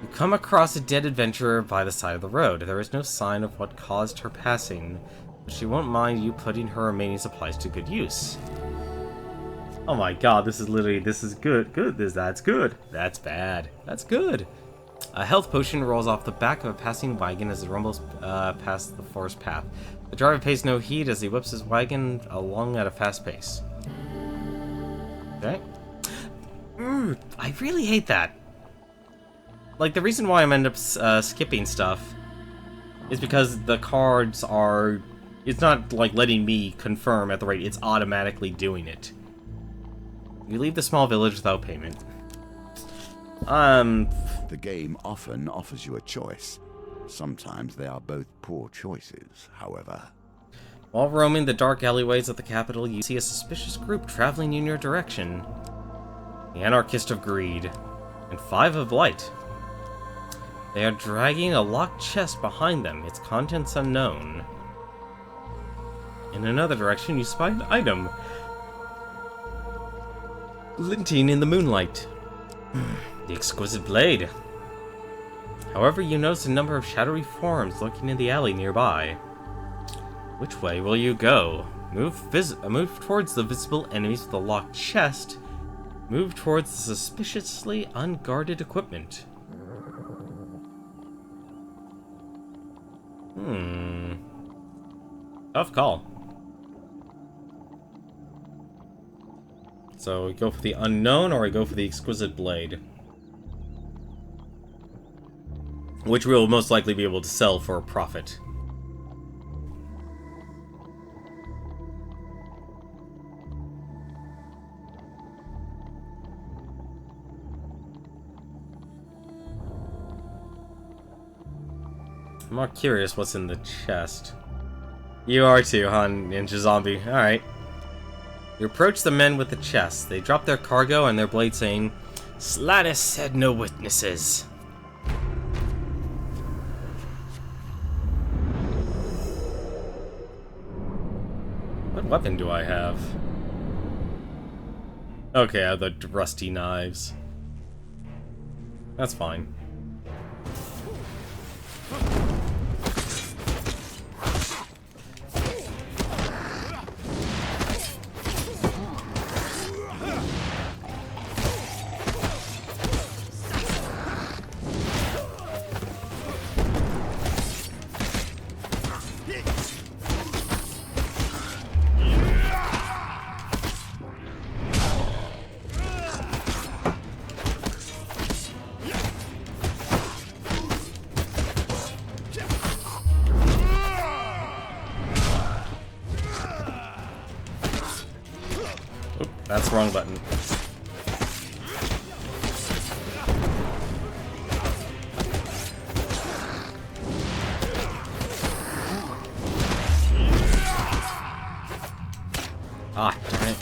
You come across a dead adventurer by the side of the road. There is no sign of what caused her passing, but she won't mind you putting her remaining supplies to good use. Oh my god, this is good. That's good. That's bad. That's good. A health potion rolls off the back of a passing wagon as it rumbles past the forest path. The driver pays no heed as he whips his wagon along at a fast pace. Okay. I really hate that. Like, the reason why I'm end up skipping stuff is because the cards are... It's not, like, letting me confirm at the rate, it's automatically doing it. You leave the small village without payment. The game often offers you a choice. Sometimes they are both poor choices, however. While roaming the dark alleyways of the capital, you see a suspicious group traveling in your direction. The Anarchist of Greed, and 5 of Light. They are dragging a locked chest behind them, its contents unknown. In another direction, you spy an item glinting in the moonlight. The exquisite blade. However, you notice a number of shadowy forms lurking in the alley nearby. Which way will you go? Move towards the visible enemies with the locked chest. Move towards the suspiciously unguarded equipment. Tough call. So we go for the unknown, or we go for the exquisite blade, which we'll most likely be able to sell for a profit. I'm more curious what's in the chest. You are too, huh, Ninja Zombie? Alright. You approach the men with the chest. They drop their cargo and their blade, saying, "Slatus said no witnesses." What weapon do I have? Okay, I have the rusty knives. That's fine. That's the wrong button. Ah, darn it.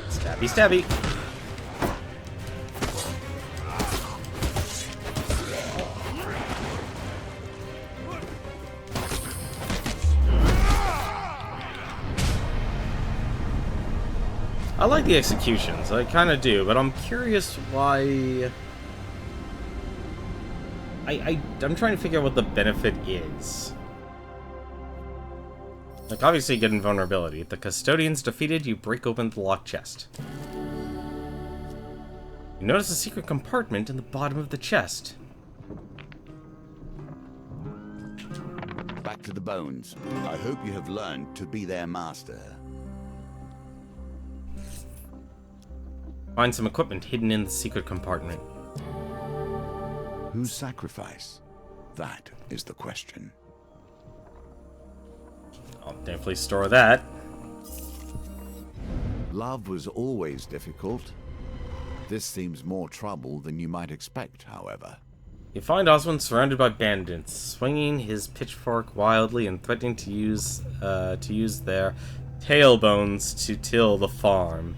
Stabby, stabby. I like the executions, I kind of do, but I'm curious why... I'm trying to figure out what the benefit is. Like, obviously you get invulnerability. If the custodian's defeated, you break open the locked chest. You notice a secret compartment in the bottom of the chest. Back to the bones. I hope you have learned to be their master. Find some equipment hidden in the secret compartment. Whose sacrifice? That is the question. I'll definitely store that. Love was always difficult. This seems more trouble than you might expect, however. You find Oswin surrounded by bandits, swinging his pitchfork wildly and threatening to use their tailbones to till the farm.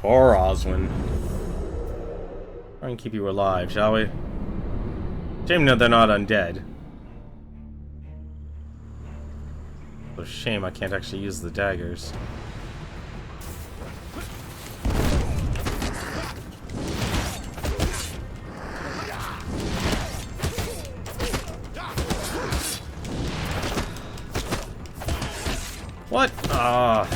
Poor Oswin. Try and keep you alive, shall we? Shame that they're not undead. It's a shame I can't actually use the daggers. What? Ah.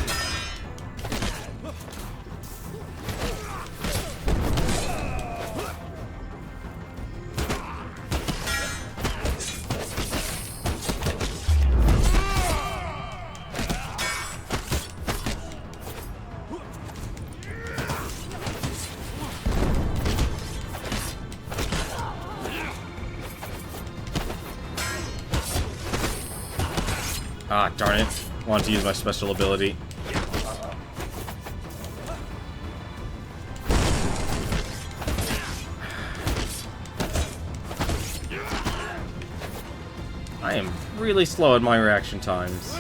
Ah, darn it. Want to use my special ability. I am really slow at my reaction times.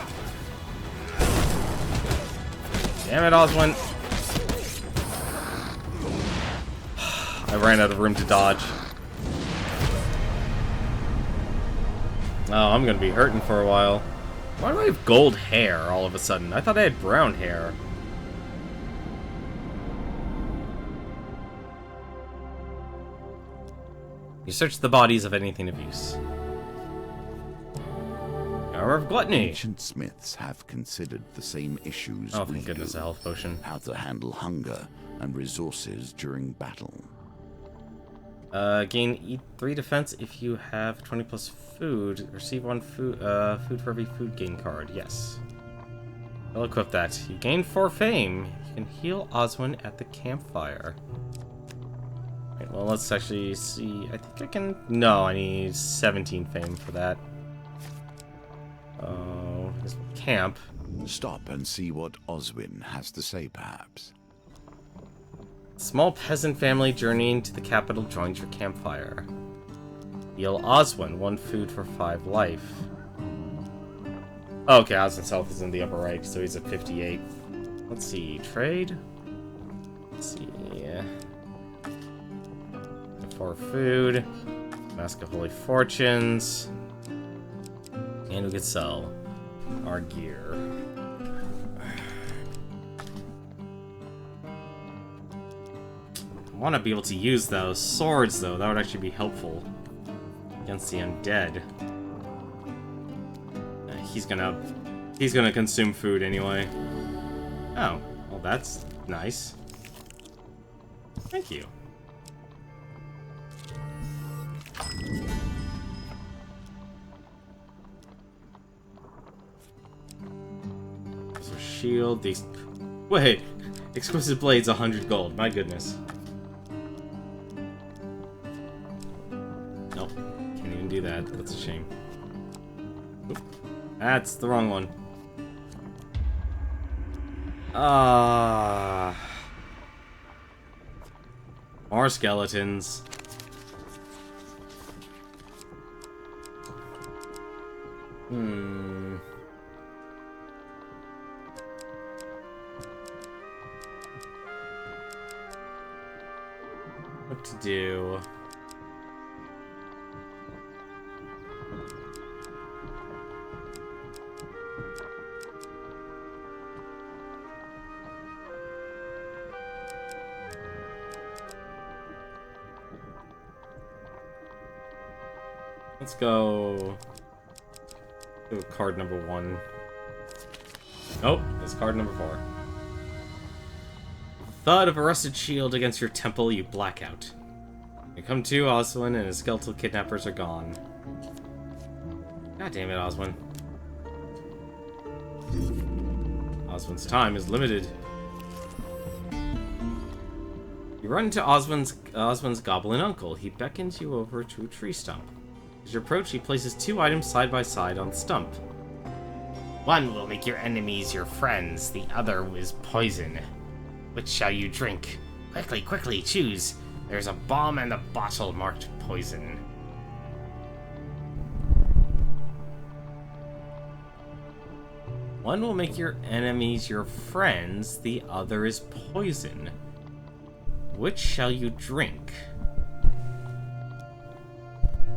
Damn it, Oswin. I ran out of room to dodge. Oh, I'm gonna be hurting for a while. Why do I have gold hair all of a sudden? I thought I had brown hair. You search the bodies of anything of use. Hour of Gluttony. Ancient smiths have considered the same issues. Oh, thank goodness, a health potion. How to handle hunger and resources during battle. Gain 3 defense if you have 20 plus food. Receive 1 food for every food gain card. Yes. I'll equip that. You gain 4 fame. You can heal Oswin at the campfire. Right, well, let's actually see. I think I can... No, I need 17 fame for that. Oh, camp. Stop and see what Oswin has to say, perhaps. Small peasant family journeying to the capital joins your campfire. The Heal Oswin, 1 food for 5 life. Oh, okay, Oswin's health is in the upper right, so he's at 58. Let's see, trade? Let's see, 4 food, Mask of Holy Fortunes, and we could sell our gear. I want to be able to use those swords, though. That would actually be helpful against the undead. He's gonna consume food anyway. Oh, well, that's nice. Thank you. So shield these. Wait, exquisite blades, 100 gold. My goodness. Nope, can't even do that. That's a shame. Oop. That's the wrong one. More skeletons. What to do? Let's go to card number 1. Nope, that's card number 4. Thud of a rusted shield against your temple, you blackout. You come to, Oswin and his skeletal kidnappers are gone. God damn it, Oswin. Oswin's time is limited. You run into Oswin's goblin uncle. He beckons you over to a tree stump. As you approach, he places 2 items side by side on the stump. One will make your enemies your friends, the other is poison. Which shall you drink? Quickly, quickly, choose. There's a bomb and a bottle marked poison. One will make your enemies your friends, the other is poison. Which shall you drink?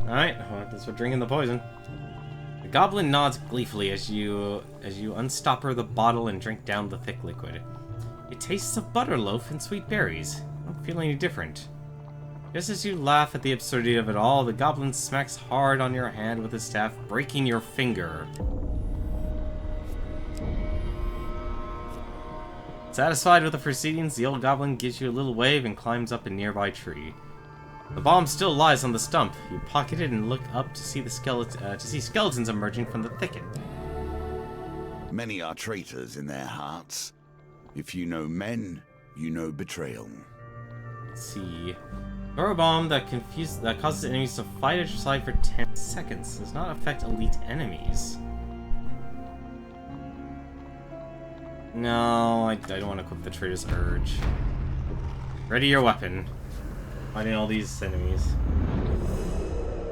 Alright, well, I guess we're drinking the poison. The goblin nods gleefully as you unstopper the bottle and drink down the thick liquid. It tastes of butterloaf and sweet berries. I don't feel any different. Just as you laugh at the absurdity of it all, the goblin smacks hard on your hand with his staff, breaking your finger. Satisfied with the proceedings, the old goblin gives you a little wave and climbs up a nearby tree. The bomb still lies on the stump. You pocket it and look up to see skeletons emerging from the thicket. Many are traitors in their hearts. If you know men, you know betrayal. Let's see. Throw a bomb that causes enemies to fight at your side for 10 seconds. Does not affect elite enemies. No, I don't want to equip the Traitor's Urge. Ready your weapon. Fighting all these enemies.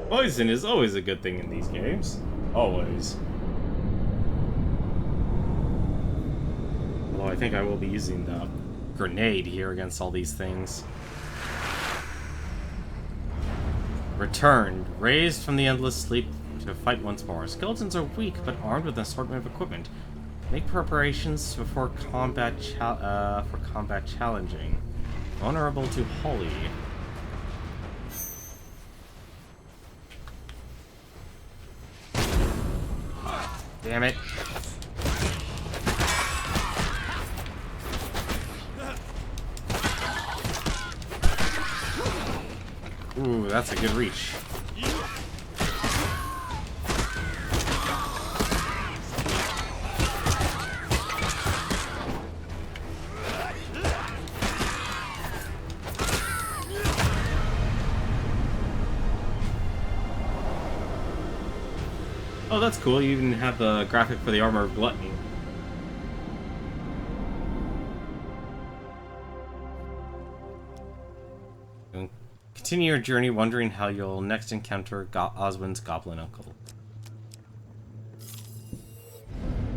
Poison is always a good thing in these games. Always. Although I think I will be using the grenade here against all these things. Returned. Raised from the endless sleep to fight once more. Skeletons are weak, but armed with an assortment of equipment. Make preparations for combat challenging. Vulnerable to Holy. Damn it. Ooh, that's a good reach. Oh, that's cool. You even have the graphic for the Armor of Gluttony. continue your journey wondering how you'll next encounter Oswin's goblin uncle.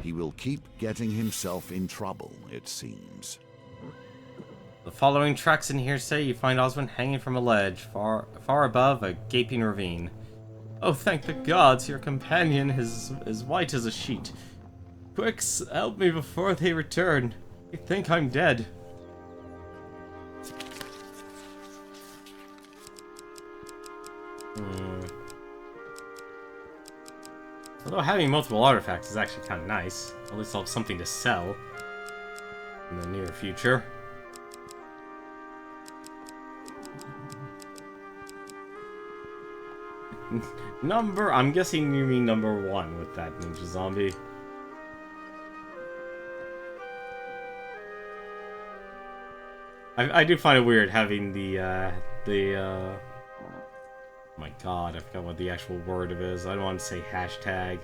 He will keep getting himself in trouble, it seems. The following tracks and hearsay you find Oswin hanging from a ledge far above a gaping ravine. Oh, thank the gods, your companion is as white as a sheet. Quick, help me before they return. They think I'm dead. Although having multiple artifacts is actually kind of nice. At least I'll have something to sell in the near future. I'm guessing you mean number 1 with that ninja zombie. I do find it weird having oh my god, I forgot what the actual word of it is. I don't want to say hashtag.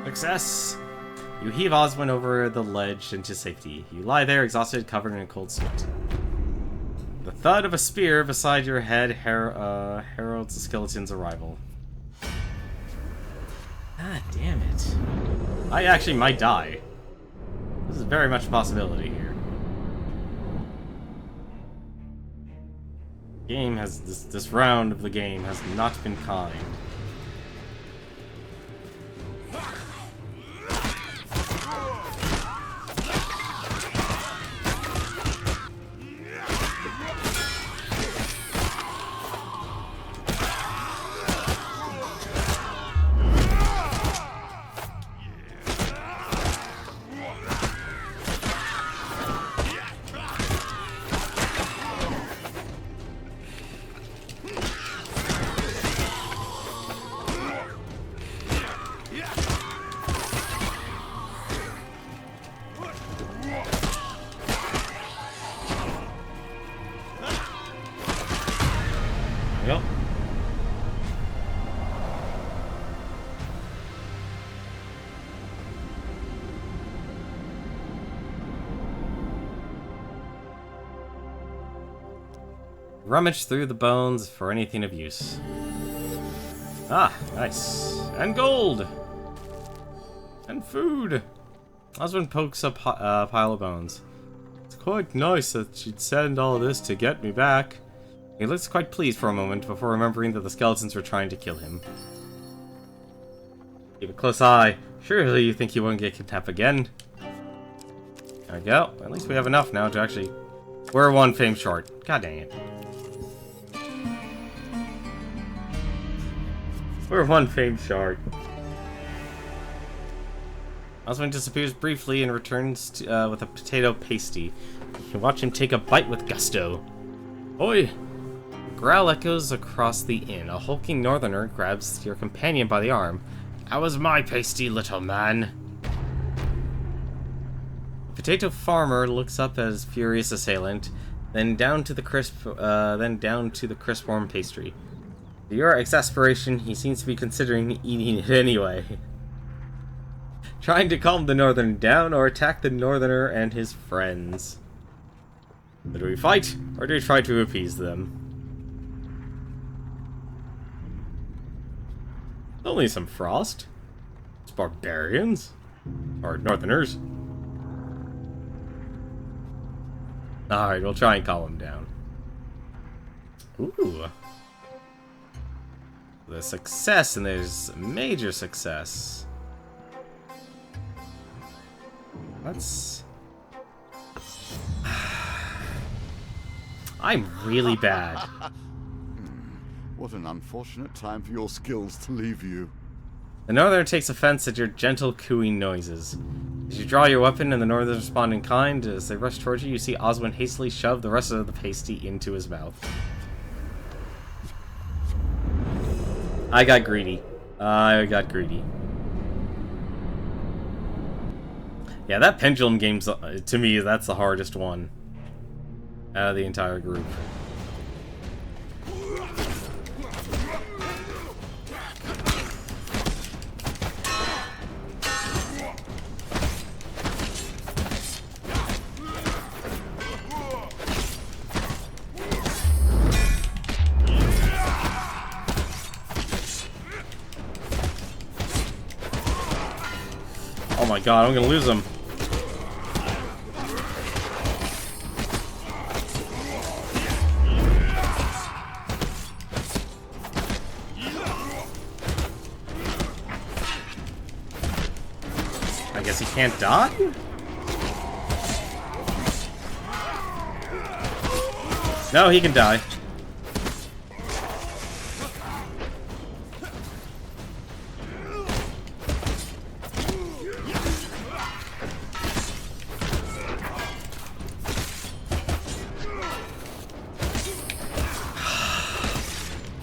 Success! You heave Oswin over the ledge into safety. You lie there, exhausted, covered in a cold sweat. The thud of a spear beside your head heralds the skeleton's arrival. God damn it. I actually might die. This is very much a possibility here. Game has this round of the game has not been kind. Yep. Rummage through the bones for anything of use. Ah, nice. And gold! And food! Oswin pokes up a pile of bones. It's quite nice that she'd send all this to get me back. He looks quite pleased for a moment before remembering that the skeletons were trying to kill him. Keep a close eye. Surely you think he won't get kidnapped again. There we go. At least we have enough now to actually... We're 1 fame short. God dang it. We're 1 fame short. Oswin disappears briefly and returns to, with a potato pasty. You can watch him take a bite with gusto. Oi! Growl echoes across the inn. A hulking northerner grabs your companion by the arm. That was my pasty, little man. The potato farmer looks up at his furious assailant, then down to the crisp warm pastry. To your exasperation, he seems to be considering eating it anyway. Trying to calm the northerner down or attack the northerner and his friends. Do we fight, or do we try to appease them? Only some frost. It's barbarians. Or northerners. Alright, we'll try and calm them down. Ooh. The success, and there's major success. Let's... I'm really bad. What an unfortunate time for your skills to leave you. The northerner takes offense at your gentle cooing noises. As you draw your weapon and the northerners respond in kind, as they rush towards you, you see Oswin hastily shove the rest of the pasty into his mouth. I got greedy. Yeah, that pendulum game's, to me, that's the hardest one out of the entire group. my god, I'm gonna lose him. I guess he can't die? No, he can die.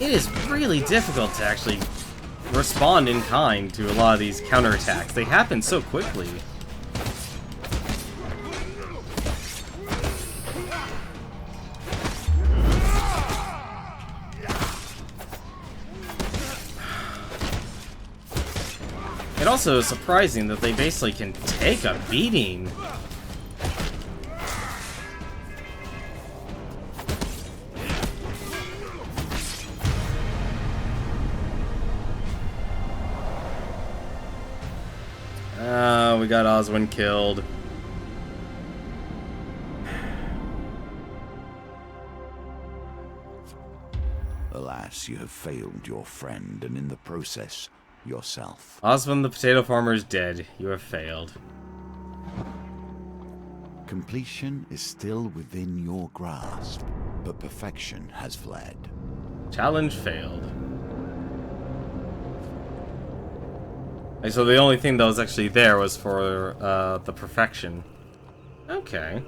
It is really difficult to actually respond in kind to a lot of these counterattacks. They happen so quickly. It also is surprising that they basically can take a beating. We got Oswin killed. Alas, you have failed your friend, and in the process, yourself. Oswin the potato farmer is dead. You have failed. Completion is still within your grasp, but perfection has fled. Challenge failed. And so the only thing that was actually there was for the perfection. Okay.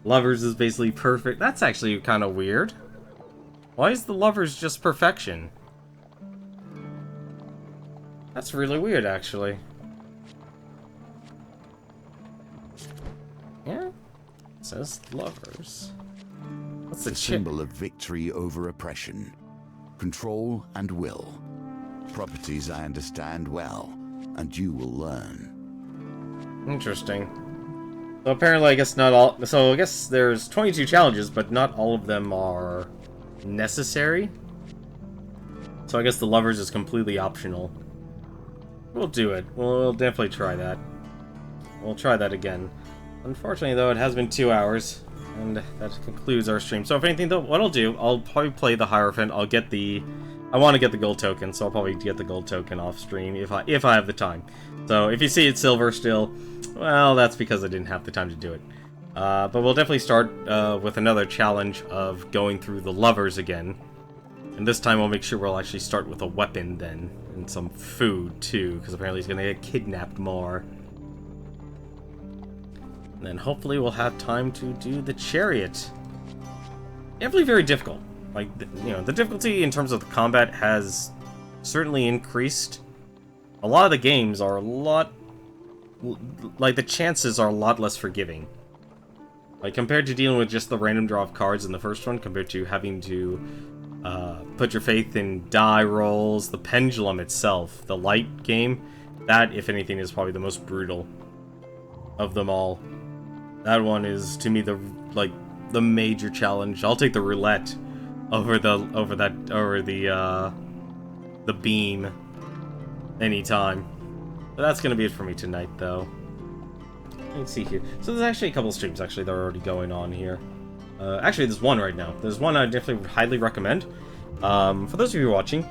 Lovers is basically perfect. That's actually kind of weird. Why is the lovers just perfection? That's really weird, actually. Yeah. It says lovers. What's the symbol of victory over oppression, control and will. Properties I understand well, and you will learn. Interesting. So apparently, I guess not all... So I guess there's 22 challenges, but not all of them are necessary. So I guess the lovers is completely optional. We'll do it. We'll definitely try that. We'll try that again. Unfortunately, though, it has been 2 hours, and that concludes our stream. So if anything, though, what I'll do, I'll probably play the Hierophant. I'll get the... I want to get the gold token, so I'll probably get the gold token off stream if I have the time. So if you see it's silver still, well, that's because I didn't have the time to do it. But we'll definitely start with another challenge of going through the lovers again. And this time we'll make sure we'll actually start with a weapon then, and some food too, because apparently he's going to get kidnapped more. And then hopefully we'll have time to do the chariot. Definitely very difficult. Like, you know, the difficulty in terms of the combat has certainly increased. A lot of the games are a lot... Like, the chances are a lot less forgiving. Like, compared to dealing with just the random draw of cards in the first one, compared to having to put your faith in die rolls, the pendulum itself, the light game, that, if anything, is probably the most brutal of them all. That one is, to me, the major challenge. I'll take the roulette over the beam anytime. But that's gonna be it for me tonight, though. Let's see here. So there's actually a couple streams actually that are already going on here. Actually, there's one right now. There's one I definitely would highly recommend. For those of you watching,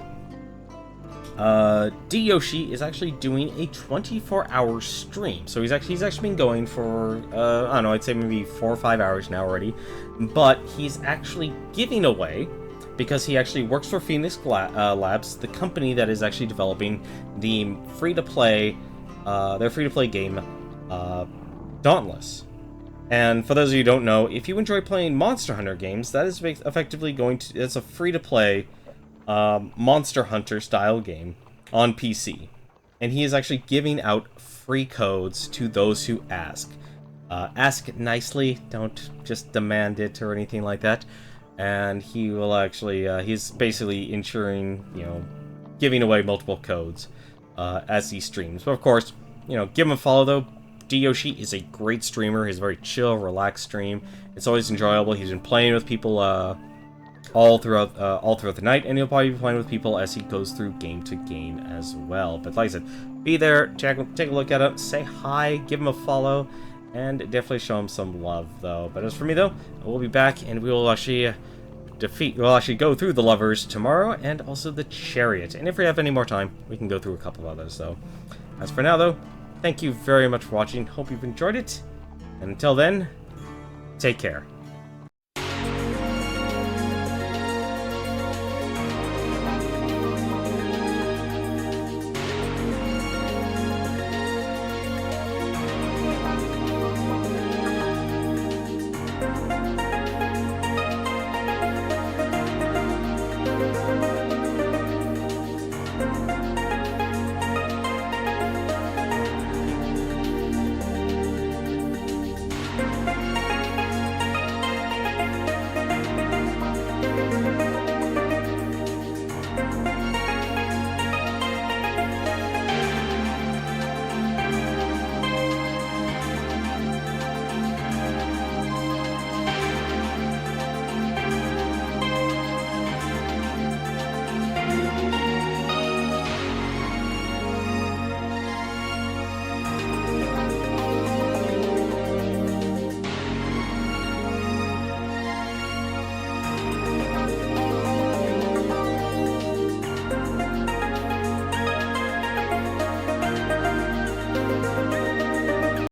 D Yoshi is actually doing a 24-hour stream. So he's actually been going for I don't know, I'd say maybe 4 or 5 hours now already. But he's actually giving away, because he actually works for Phoenix Labs, the company that is actually developing the free-to-play, their free-to-play game, Dauntless. And for those of you who don't know, if you enjoy playing Monster Hunter games, that is effectively it's a free-to-play Monster Hunter style game on PC. And he is actually giving out free codes to those who ask. Ask nicely, don't just demand it or anything like that. And he will actually, he's basically ensuring, you know, giving away multiple codes as he streams. But of course, you know, give him a follow though. D Yoshi is a great streamer. He's a very chill, relaxed stream. It's always enjoyable. He's been playing with people a all throughout the night, and he'll probably be playing with people as he goes through game to game as well. But like I said, be there, take a look at him, say hi, give him a follow, and definitely show him some love, though. But as for me, though, we'll be back, and we will actually we'll actually go through the Lovers tomorrow, and also the Chariot. And if we have any more time, we can go through a couple of others, though. As for now, though, thank you very much for watching. Hope you've enjoyed it. And until then, take care.